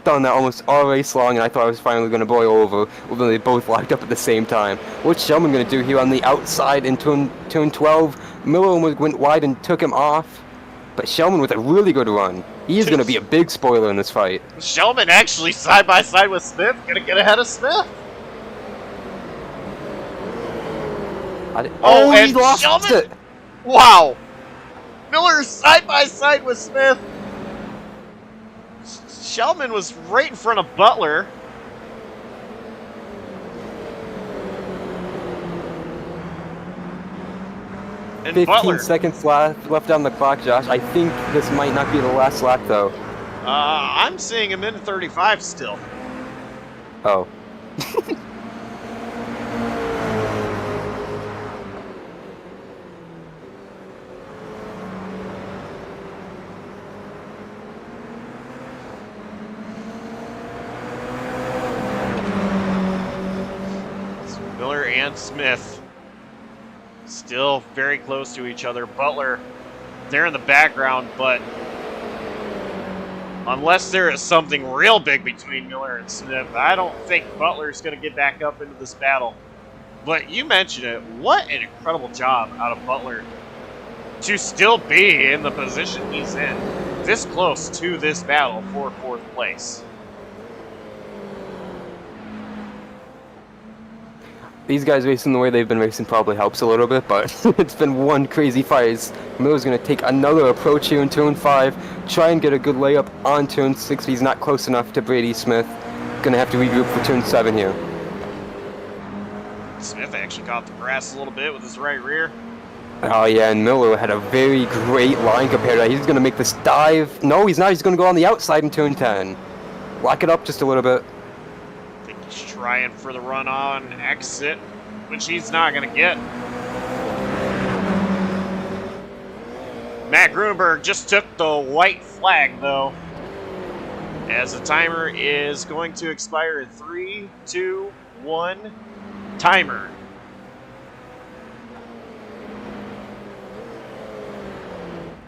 done that almost all race long, and I thought I was finally going to boil over when they both locked up at the same time. What's Shellman going to do here on the outside in turn 12? Miller went wide and took him off, but Shellman with a really good run. He is going to be a big spoiler in this fight. Shellman actually side by side with Smith, going to get ahead of Smith. Oh, and he lost Shellman? it! Wow! Miller side by side with Smith. Shellman was right in front of Butler. And 15 Butler. seconds left on the clock, Josh. I think this might not be the last lap, though. I'm seeing a minute 35 still. Oh. Miller and Smith still very close to each other. Butler, they're in the background, but unless there is something real big between Miller and Smith, I don't think Butler's going to get back up into this battle. But you mentioned it. What an incredible job out of Butler to still be in the position he's in, this close to this battle for 4th place. These guys racing the way they've been racing probably helps a little bit, but it's been one crazy fight. Miller's going to take another approach here in turn 5, try and get a good layup on turn 6. He's not close enough to Brady Smith. Going to have to regroup for turn 7 here. Smith actually caught the grass a little bit with his right rear. Oh yeah, and Miller had a very great line compared to that. He's going to make this dive. No, he's not. He's going to go on the outside in turn 10. Lock it up just a little bit. He's trying for the run on exit, which he's not going to get. Matt Grunberg just took the white flag, though, as the timer is going to expire in 3, 2, 1. Timer.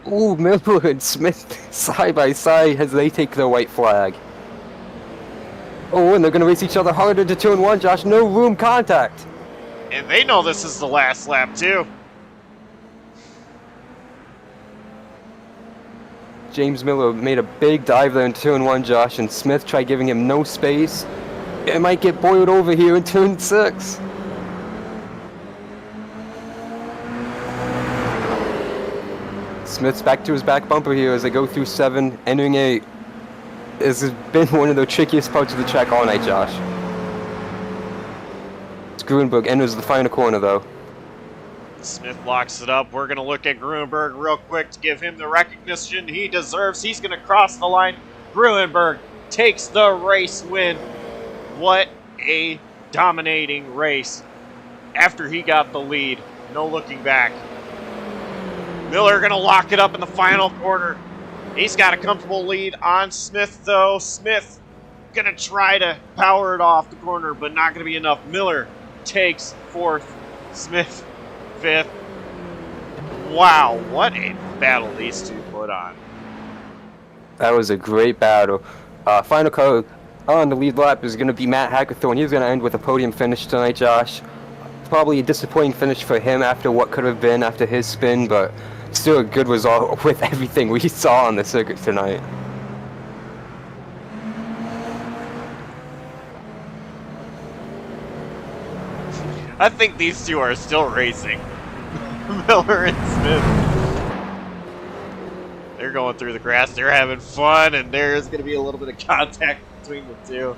Ooh, Miller and Smith side by side as they take the white flag. Oh, and they're going to race each other hard into turn 1, Josh. No room contact. And they know this is the last lap, too. James Miller made a big dive there in turn 1, Josh, and Smith tried giving him no space. It might get boiled over here in turn 6. Smith's back to his back bumper here as they go through 7, entering 8. This has been one of the trickiest parts of the track all night, Josh. Grunberg enters the final corner, though. Smith locks it up. We're going to look at Grunberg real quick to give him the recognition he deserves. He's going to cross the line. Grunberg takes the race win. What a dominating race. After he got the lead, no looking back. Miller going to lock it up in the final corner. He's got a comfortable lead on Smith, though. Smith Gonna try to power it off the corner, but not gonna be enough. Miller takes fourth. Smith fifth. Wow, what a battle these two put on. That was a great battle. Final car on the lead lap is going to be Matt Hackathorn. He's going to end with a podium finish tonight, Josh. Probably a disappointing finish for him after what could have been after his spin, but still a good result with everything we saw on the circuit tonight. I think these two are still racing. Miller and Smith. They're going through the grass. They're having fun, and there's going to be a little bit of contact between the two.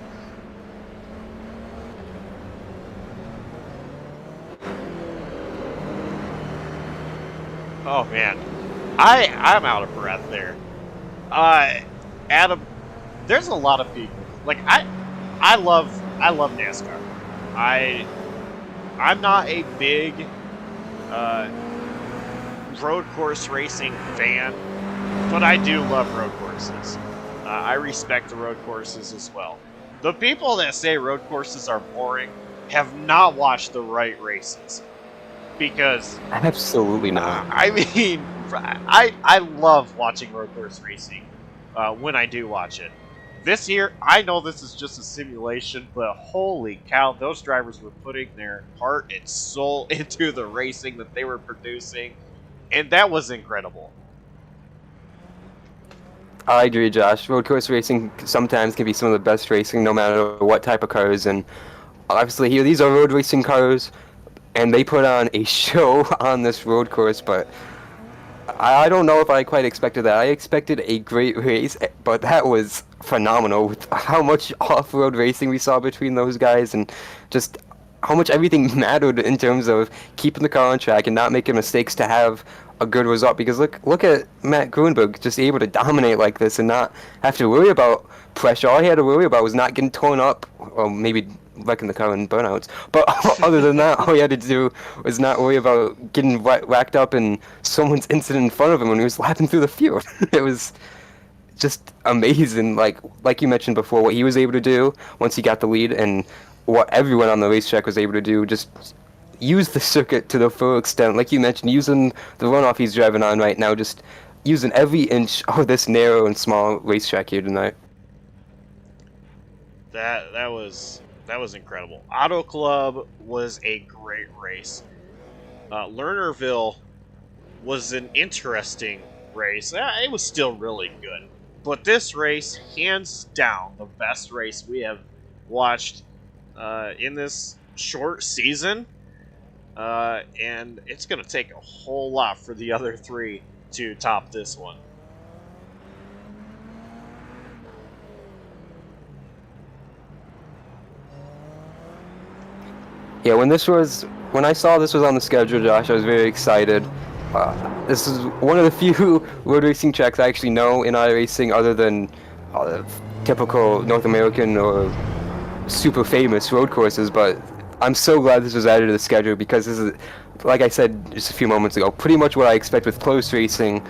Oh man, I'm out of breath there. Adam, there's a lot of people. Like I love NASCAR. I'm not a big road course racing fan, but I do love road courses. I respect the road courses as well. The people that say road courses are boring have not watched the right races. Because absolutely not. I mean, I love watching road course racing when I do watch it. This year, I know this is just a simulation, but holy cow, those drivers were putting their heart and soul into the racing that they were producing, and that was incredible. I agree, Josh. Road course racing sometimes can be some of the best racing, no matter what type of cars. And obviously, here these are road racing cars. And they put on a show on this road course, but I don't know if I quite expected that. I expected a great race, but that was phenomenal with how much off-road racing we saw between those guys and just how much everything mattered in terms of keeping the car on track and not making mistakes to have a good result. Because look at Matt Grunberg just able to dominate like this and not have to worry about pressure. All he had to worry about was not getting torn up, or maybe wrecking the car in burnouts. But other than that, all he had to do was not worry about getting whacked up in someone's incident in front of him when he was lapping through the field. It was just amazing, like you mentioned before, what he was able to do once he got the lead, and what everyone on the racetrack was able to do. Just use the circuit to the full extent, like you mentioned, using the runoff he's driving on right now, just using every inch of this narrow and small racetrack here tonight. That was incredible. Auto Club was a great race. Lernerville was an interesting race. It was still really good. But this race, hands down, the best race we have watched in this short season. And it's going to take a whole lot for the other three to top this one. Yeah, when I saw this was on the schedule, Josh, I was very excited. This is one of the few road racing tracks I actually know in iRacing, other than typical North American or super famous road courses. But I'm so glad this was added to the schedule, because this is, like I said just a few moments ago, pretty much what I expect with close racing,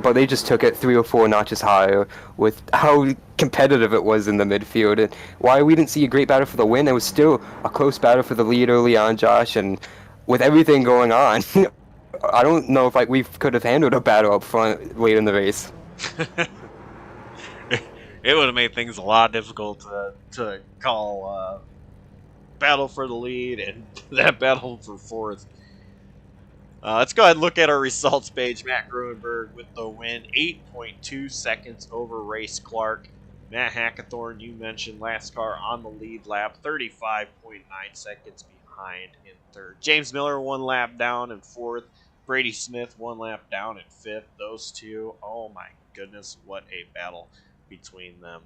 but they just took it 3 or 4 notches higher with how competitive it was in the midfield. And why we didn't see a great battle for the win, it was still a close battle for the lead early on, Josh, and with everything going on, I don't know if we could have handled a battle up front late in the race. It would have made things a lot difficult to call battle for the lead and that battle for fourth. Let's go ahead and look at our results page. Matt Gruenberg with the win, 8.2 seconds over Race Clark. Matt Hackathorn, you mentioned, last car on the lead lap, 35.9 seconds behind in third. James Miller 1 lap down in fourth. Brady Smith 1 lap down in fifth. Those two, oh my goodness, what a battle between them.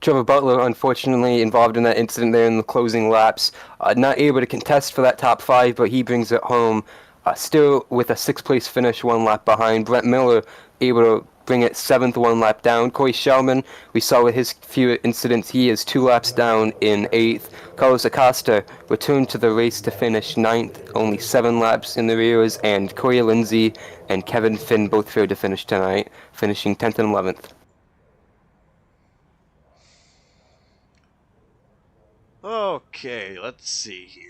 Trevor Butler, unfortunately, involved in that incident there in the closing laps. Not able to contest for that top 5, but he brings it home. Still with a 6th place finish, 1 lap behind. Brent Miller able to bring it 7th, 1 lap down. Corey Shellman, we saw with his few incidents, he is 2 laps down in 8th. Carlos Acosta returned to the race to finish 9th, only 7 laps in the rears. And Corey Lindsay and Kevin Finn both failed to finish tonight, finishing 10th and 11th. Okay, let's see here.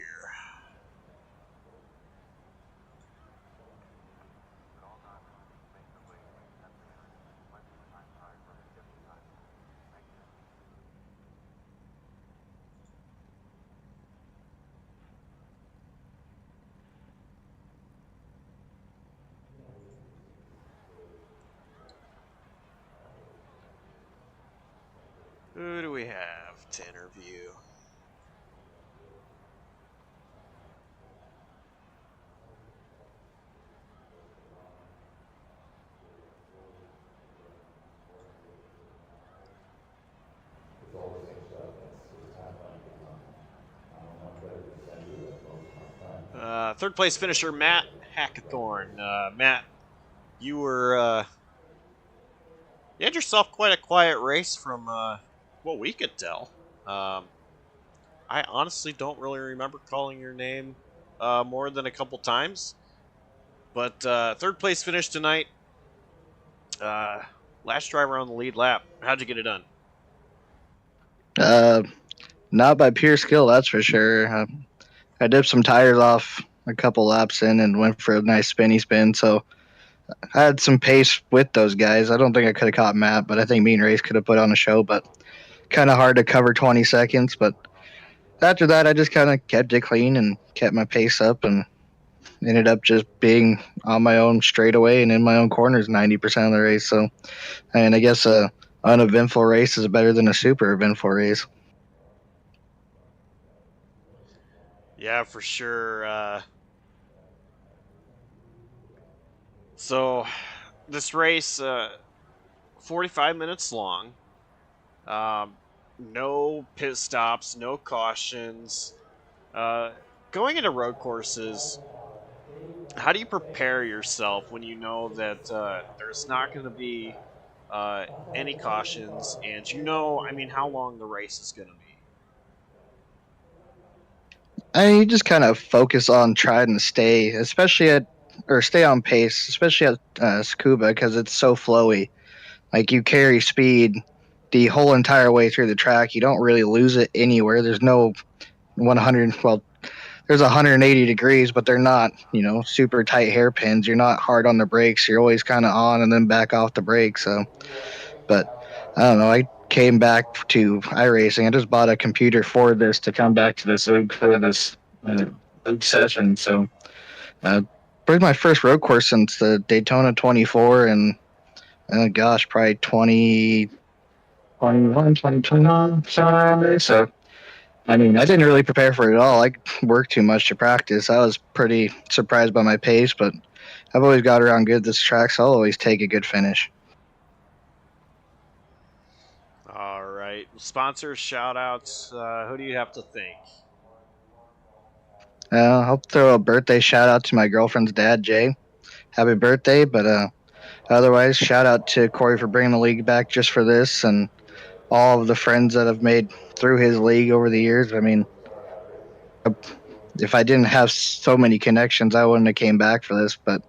Who do we have to interview? Third place finisher Matt Hackathorn. Matt, you were you had yourself quite a quiet race from what we could tell. I honestly don't really remember calling your name more than a couple times, but third place finish tonight. Uh, Last driver on the lead lap. How'd you get it done? Uh, Not by pure skill, that's for sure. I dipped some tires off a couple laps in and went for a nice spinny spin. So I had some pace with those guys. I don't think I could have caught Matt, but I think me and Race could have put on a show. But kind of hard to cover 20 seconds. But after that, I just kind of kept it clean and kept my pace up and ended up just being on my own straightaway and in my own corners 90% of the race. So, I guess a uneventful race is better than a super eventful race. Yeah, for sure. So this race, 45 minutes long. No pit stops, no cautions. Uh, Going into road courses, how do you prepare yourself when you know that there's not going to be uh, any cautions, and I mean, how long the race is going to be? You just kind of focus on trying to stay, stay on pace, especially at Tsukuba because it's so flowy. Like you carry speed the whole entire way through the track. You don't really lose it anywhere. There's no 100. Well, there's 180 degrees, but they're not, super tight hairpins. You're not hard on the brakes. You're always kind of on and then back off the brakes. So, but I don't know. I came back to iRacing. I just bought a computer for this to come back to this league for this league session. So, probably my first road course since the Daytona 24 and gosh, probably 2021, 2021, somewhere around there. So, I mean, I didn't really prepare for it at all. I worked too much to practice. I was pretty surprised by my pace, but I've always got around good this track, so I'll always take a good finish. All right, sponsors, shout outs. Who do you have to thank? I'll throw a birthday shout out to my girlfriend's dad, Jay. Happy birthday! But otherwise, shout out to Corey for bringing the league back just for this, and all of the friends that I've made through his league over the years. I mean, if I didn't have so many connections, I wouldn't have came back for this. But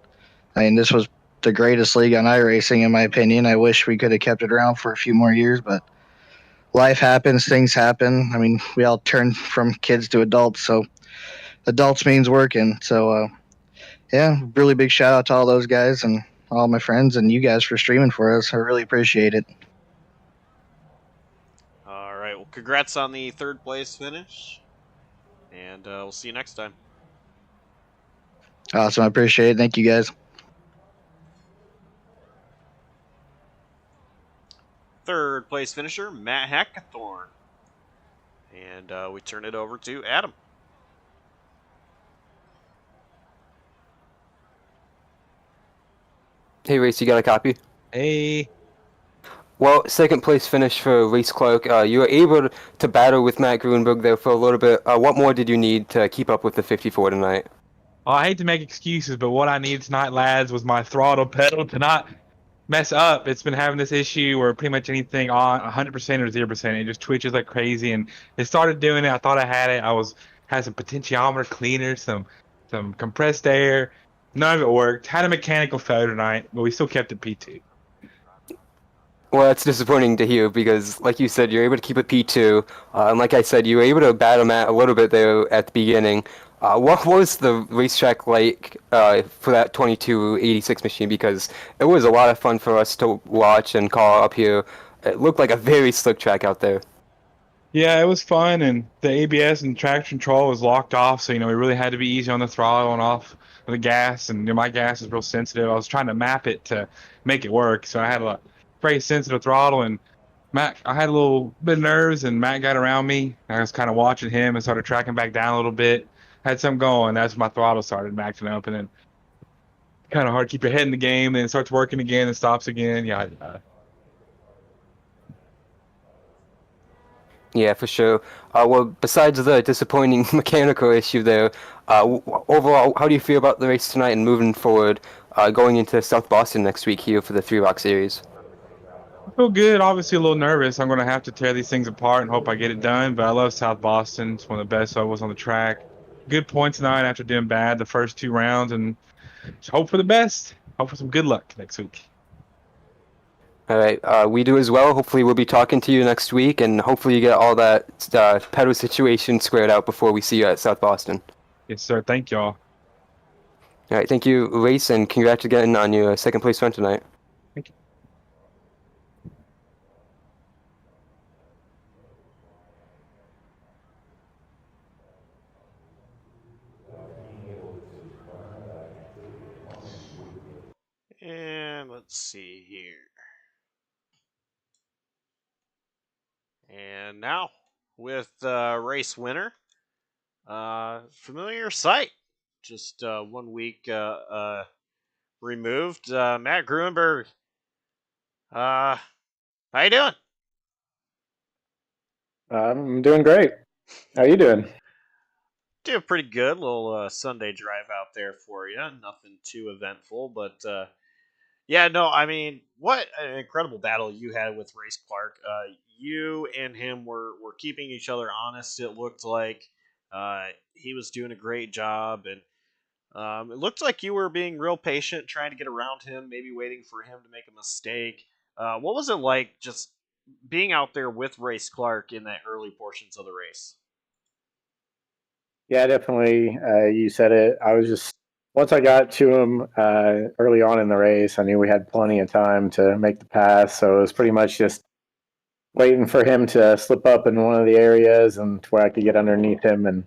I mean, this was the greatest league on iRacing, in my opinion. I wish we could have kept it around for a few more years, but life happens, things happen. I mean, we all turn from kids to adults, so adults means working. So, yeah, really big shout out to all those guys and all my friends and you guys for streaming for us. I really appreciate it. All right, well, congrats on the third place finish, and we'll see you next time. Awesome. I appreciate it. Thank you guys. Third place finisher, Matt Hackathorn. And we turn it over to Adam. Hey, Race, you got a copy? Hey. Well, second place finish for Race Clark. You were able to battle with Matt Grunberg there for a little bit. What more did you need to keep up with the 54 tonight? Well, I hate to make excuses, but what I needed tonight, lads, was my throttle pedal to not mess up. It's been having this issue where pretty much anything on 100% or 0%, it just twitches like crazy. And it started doing it. I thought I had it. Had some potentiometer cleaner, some compressed air. None of it worked. Had a mechanical failure tonight, but we still kept it P2. Well, that's disappointing to hear because, like you said, you're able to keep it P2, and like I said, you were able to bat him at a little bit there at the beginning. What was the racetrack like for that 2286 machine? Because it was a lot of fun for us to watch and call up here. It looked like a very slick track out there. Yeah, it was fun, and the ABS and traction control was locked off, so we really had to be easy on the throttle and off the gas. And my gas is real sensitive. I was trying to map it to make it work, so I had a very sensitive throttle. And Matt, I had a little bit of nerves, and Matt got around me. I was kind of watching him and started tracking back down a little bit. Had something going. That's when my throttle started maxing up, and then kind of hard to keep your head in the game. Then it starts working again and stops again. Yeah. Yeah, for sure. Well, besides the disappointing mechanical issue there, overall, how do you feel about the race tonight and moving forward, going into South Boston next week here for the Three Rock Series? I feel good. Obviously, a little nervous. I'm going to have to tear these things apart and hope I get it done. But I love South Boston. It's one of the best ovals on the track. Good points tonight after doing bad the first 2 rounds, and just hope for the best. Hope for some good luck next week. All right, we do as well. Hopefully, we'll be talking to you next week, and hopefully, you get all that pedal situation squared out before we see you at South Boston. Yes, sir. Thank y'all. All right, thank you, Race, and congrats again on your second place run tonight. Thank you. And let's see here. And now, with race winner, familiar sight, just 1 week removed. Matt Gruenberg, how you doing? I'm doing great. How you doing? Doing pretty good. Little Sunday drive out there for you. Nothing too eventful, but yeah, no, I mean, what an incredible battle you had with Race Clark. You and him were keeping each other honest. It looked like he was doing a great job, and it looked like you were being real patient, trying to get around him, maybe waiting for him to make a mistake. What was it like just being out there with Race Clark in that early portions of the race? Yeah, definitely. You said it. I was just once I got to him early on in the race, I knew we had plenty of time to make the pass. So it was pretty much just waiting for him to slip up in one of the areas and to where I could get underneath him and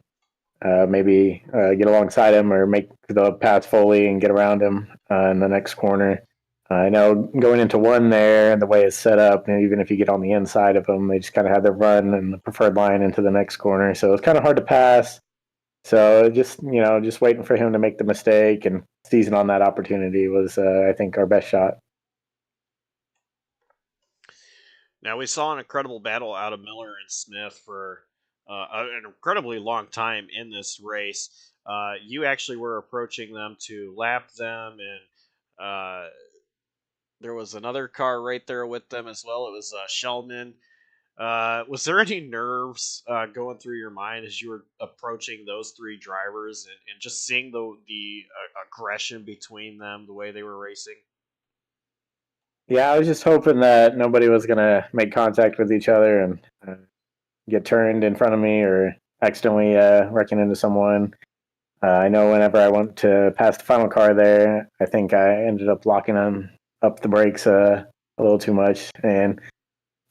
maybe get alongside him or make the pass fully and get around him in the next corner. I know going into one there, the way it's set up, and even if you get on the inside of them, they just kind of have their run and the preferred line into the next corner. So it's kind of hard to pass. So just waiting for him to make the mistake and seizing on that opportunity was, I think, our best shot. Now, we saw an incredible battle out of Miller and Smith for an incredibly long time in this race. You actually were approaching them to lap them, and there was another car right there with them as well. It was Shellman. Was there any nerves going through your mind as you were approaching those three drivers and just seeing the aggression between them, the way they were racing? Yeah, I was just hoping that nobody was going to make contact with each other and get turned in front of me or accidentally wrecking into someone. I know whenever I went to pass the final car there, I think I ended up locking up the brakes a little too much. And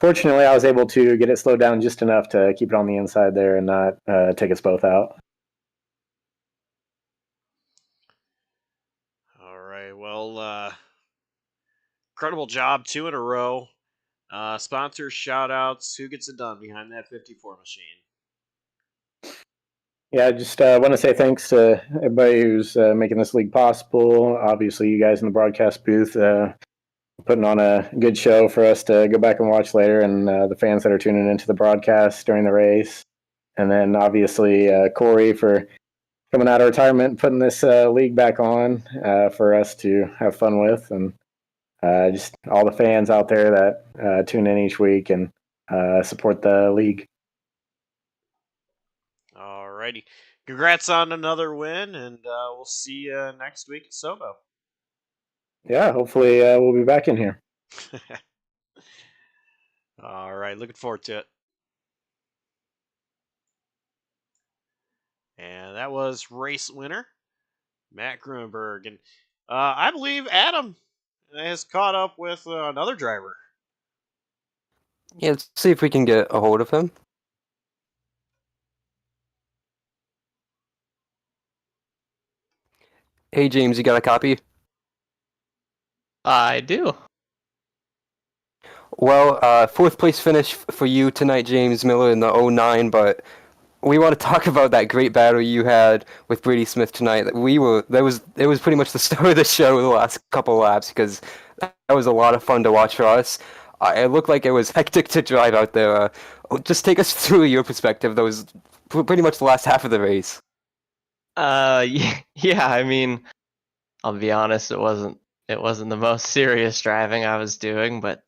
fortunately, I was able to get it slowed down just enough to keep it on the inside there and not take us both out. All right. Well, incredible job, 2 in a row. Sponsors, shout outs. Who gets it done behind that 54 machine? Yeah, I just want to say thanks to everybody who's making this league possible. Obviously, you guys in the broadcast booth putting on a good show for us to go back and watch later, and the fans that are tuning into the broadcast during the race. And then obviously Corey for coming out of retirement and putting this league back on for us to have fun with. And just all the fans out there that tune in each week and support the league. Alrighty. Congrats on another win, and we'll see you next week at Sobo. Yeah, hopefully we'll be back in here. All right, looking forward to it. And that was race winner Matt Grunberg, and I believe Adam has caught up with another driver. Yeah, let's see if we can get a hold of him. Hey, James, you got a copy? I do. Well, fourth place finish for you tonight, James Miller, in the 09, but we want to talk about that great battle you had with Brady Smith tonight. It was pretty much the start of the show the last couple laps because that was a lot of fun to watch for us. It looked like it was hectic to drive out there. Just take us through your perspective. That was pretty much the last half of the race. Yeah. I mean, I'll be honest. It wasn't the most serious driving I was doing, but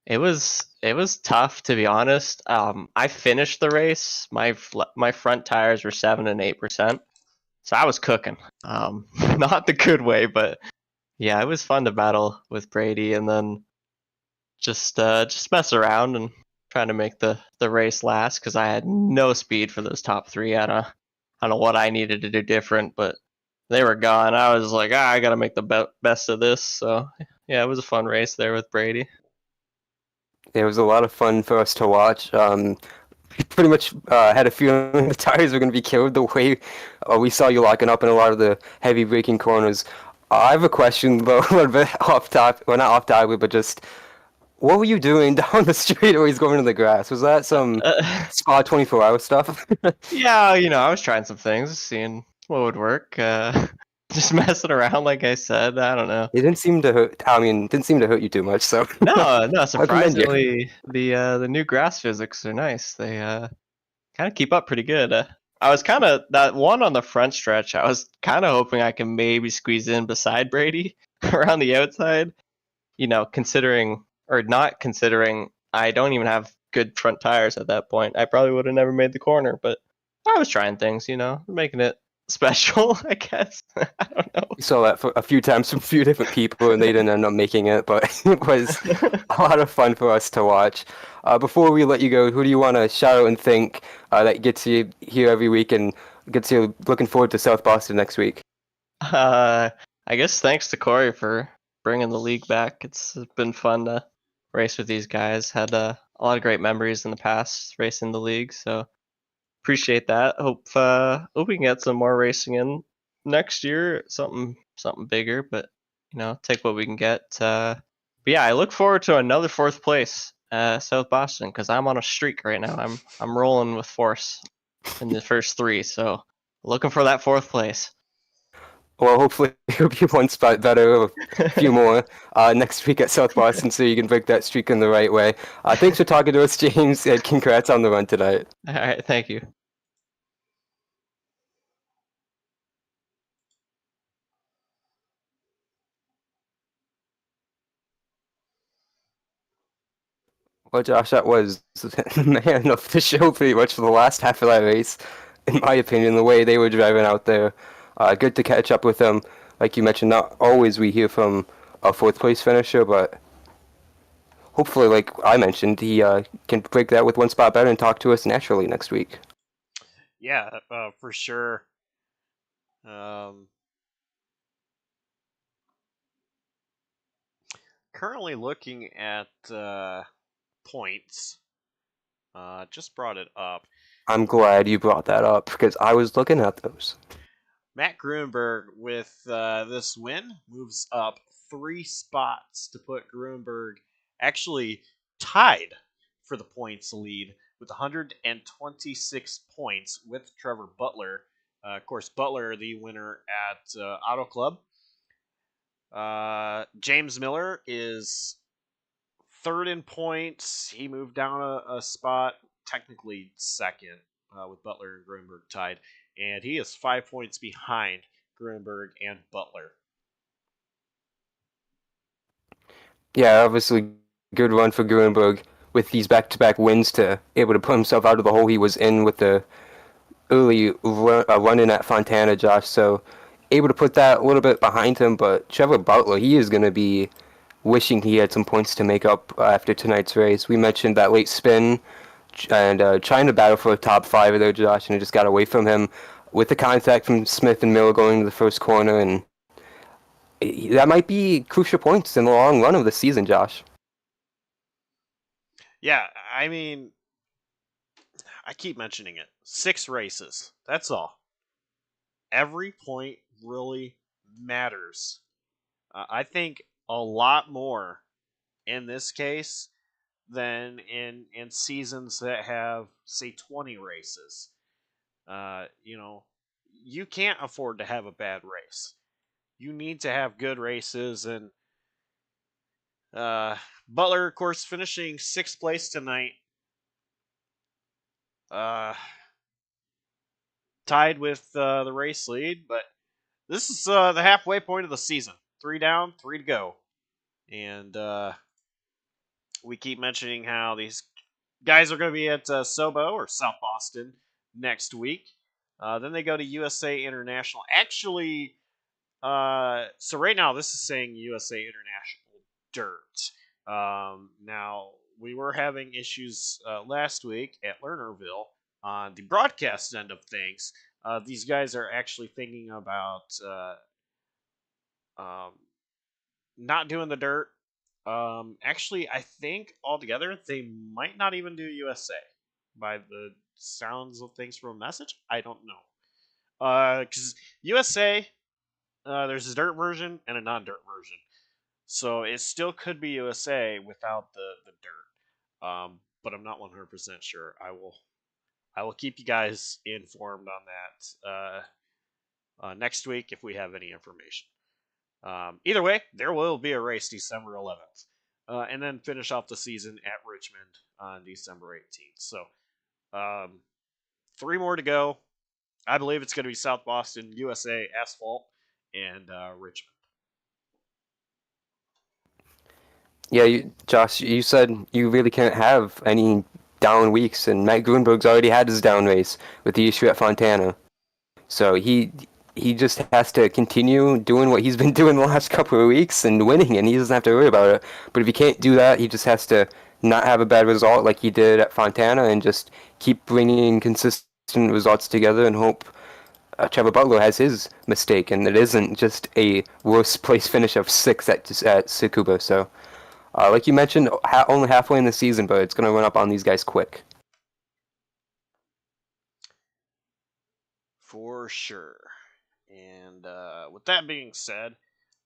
it was tough, to be honest. I finished the race. My front tires were 7 and 8%, so I was cooking. Not the good way, but yeah, it was fun to battle with Brady, and then just mess around and trying to make the race last because I had no speed for those top three. I don't know what I needed to do different, but they were gone. I was like, I got to make the best of this. So yeah, it was a fun race there with Brady. It was a lot of fun for us to watch. Pretty much had a feeling the tires were going to be killed the way we saw you locking up in a lot of the heavy braking corners. I have a question, though, a little bit off topic, well, not off topic, but just what were you doing down the street or he's going to the grass? Was that some Spa 24-hour stuff? Yeah, I was trying some things, seeing what would work. Just messing around, like I said. I don't know. It didn't seem to hurt. I mean, it didn't seem to hurt you too much. So No. Surprisingly, the new grass physics are nice. They kind of keep up pretty good. I was kind of that one on the front stretch. I was kind of hoping I can maybe squeeze in beside Brady around the outside. Considering or not considering, I don't even have good front tires at that point. I probably would have never made the corner, but I was trying things. Making it special, I guess. I don't know. We saw that for a few times from a few different people, and they didn't end up making it, but it was a lot of fun for us to watch. Before we let you go, who do you want to shout out and thank that gets you here every week and gets you looking forward to South Boston next week? I guess thanks to Corey for bringing the league back. It's been fun to race with these guys. Had a lot of great memories in the past racing the league, so appreciate that. Hope we can get some more racing in next year. Something bigger, but take what we can get. But yeah, I look forward to another fourth place South Boston because I'm on a streak right now. I'm rolling with force in the first three, so looking for that fourth place. Well, hopefully it'll be one spot better, a few more next week at South Boston, so you can break that streak in the right way. Thanks for talking to us, James, and congrats on the run tonight. All right, thank you. Well, Josh, that was the man of the show pretty much for the last half of that race, in my opinion, the way they were driving out there. Good to catch up with them. Like you mentioned, not always we hear from a fourth place finisher, but hopefully, like I mentioned, he can break that with one spot better and talk to us naturally next week. Yeah, for sure. Currently looking at points. Just brought it up. I'm glad you brought that up because I was looking at those. Matt Grunberg with this win moves up 3 spots to put Grunberg actually tied for the points lead with 126 points with Trevor Butler. Of course, Butler the winner at Auto Club. James Miller is third in points. He moved down a spot, technically second, with Butler and Grunberg tied. And he is 5 points behind Grunberg and Butler. Yeah, obviously good run for Grunberg with these back-to-back wins to able to put himself out of the hole he was in with the early run-in at Fontana, Josh. So able to put that a little bit behind him, but Trevor Butler, he is going to be wishing he had some points to make up after tonight's race. We mentioned that late spin and trying to battle for a top 5 there, Josh, and it just got away from him with the contact from Smith and Miller going to the first corner, and that might be crucial points in the long run of the season, Josh. Yeah, I mean, I keep mentioning it. 6 races. That's all. Every point really matters. I think a lot more in this case than in seasons that have, say, 20 races. You can't afford to have a bad race. You need to have good races, and Butler, of course, finishing 6th place tonight. Tied with the race lead, but this is the halfway point of the season. 3 down, 3 to go. And we keep mentioning how these guys are going to be at Sobo or South Boston next week. Then they go to USA International. Actually, so right now this is saying USA International Dirt. Now, we were having issues last week at Lernerville on the broadcast end of things. These guys are actually thinking about not doing the dirt. Actually, I think altogether they might not even do USA by the sounds of things from a message. I don't know. Because USA, there's a dirt version and a non-dirt version. So it still could be USA without the dirt. But I'm not 100% sure. I will keep you guys informed on that next week if we have any information. Either way, there will be a race December 11th. And then finish off the season at Richmond on December 18th. So 3 more to go. I believe it's going to be South Boston, USA, Asphalt, and Richmond. Yeah, Josh, you said you really can't have any down weeks, and Matt Grunberg's already had his down race with the issue at Fontana. So he just has to continue doing what he's been doing the last couple of weeks and winning, and he doesn't have to worry about it. But if he can't do that, he just has to not have a bad result like he did at Fontana and just keep bringing consistent results together and hope Trevor Butler has his mistake and it isn't just a worst place finish of 6th at Tsukuba. So, like you mentioned, only halfway in the season, but it's going to run up on these guys quick. For sure. And with that being said,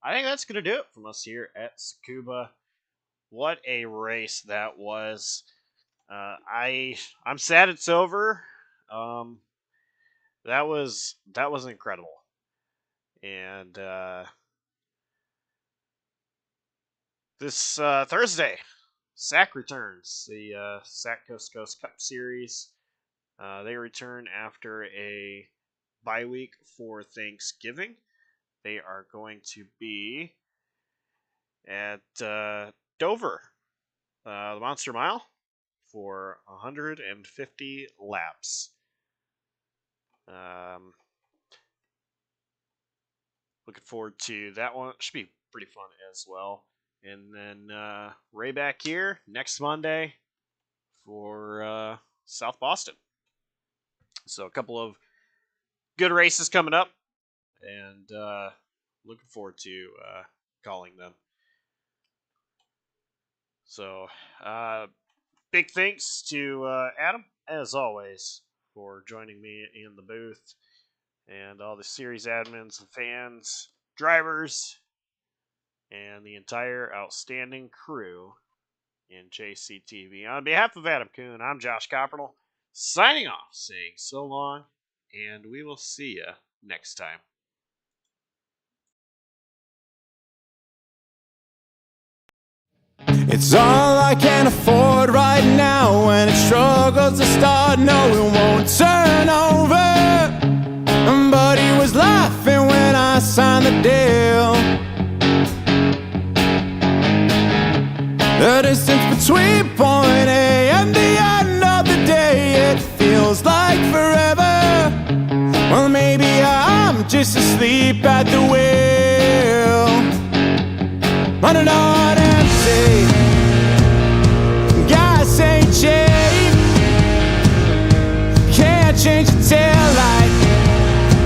I think that's going to do it from us here at Tsukuba. What a race that was. I'm sad it's over. That was incredible. And this Thursday, SAAC returns. The SAAC Coast to Coast Cup Series. They return after a bye week for Thanksgiving. They are going to be at Dover, the Monster Mile, for 150 laps. Looking forward to that one. Should be pretty fun as well. And then right back here next Monday for South Boston. So a couple of good races coming up, and looking forward to calling them. So, big thanks to Adam, as always, for joining me in the booth, and all the series admins, fans, drivers, and the entire outstanding crew in JCTV. On behalf of Adam Kuhn, I'm Josh Copperl, signing off, saying so long, and we will see you next time. It's all I can afford right now, and it struggles to start. No, it won't turn over. But he was laughing when I signed the deal. The distance between point A and the end of the day, it feels like forever. Well, maybe I'm just asleep at the wheel, running on. empty. Gas ain't cheap. Can't change the taillight.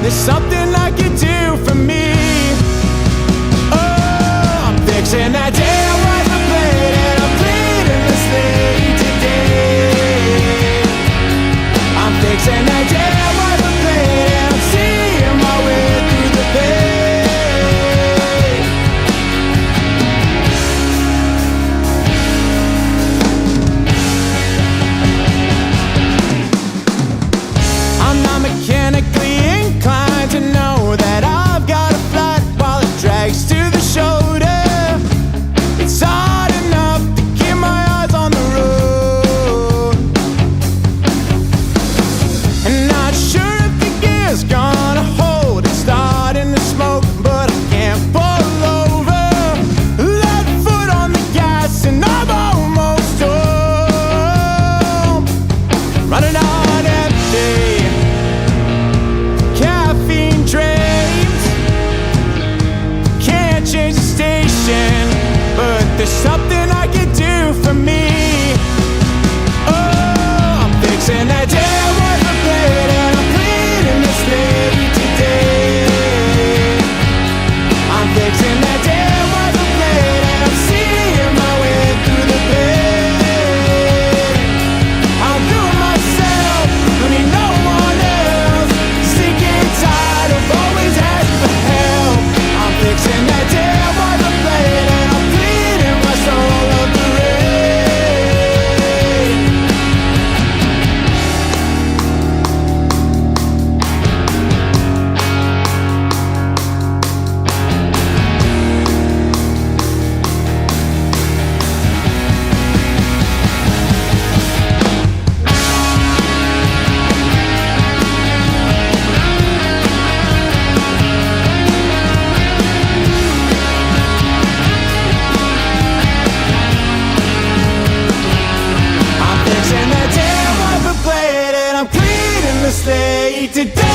There's something I can do for me. Oh, I'm fixing that damn wiper blade and I'm bleeding this lady today. I'm fixing that damn wiper blade and I'm seeing my way through the pain. I'm not mechanically inclined to know that I've got a flat while it drags to the shoulder. It's hard enough to keep my eyes on the road. And not sure if the gear's gonna hold. It's starting to smoke, but I can't pull over. Left foot on the gas and I'm almost home. Running on empty. Caffeine drains. Can't change the station, but there's something I can do for me. Oh, I'm fixing that damn wiper blade and I'm bleeding this lady today. I'm fixing that damn wiper blade and I'm seeing my way through the pain. I'll do it myself, don't need no one else. Sick and tired of always asking for help. I'm fixing that damn wiper blade and I'm bleeding my soul of the rain. I'm fixing that damn wiper blade and I'm cleaning the slate today.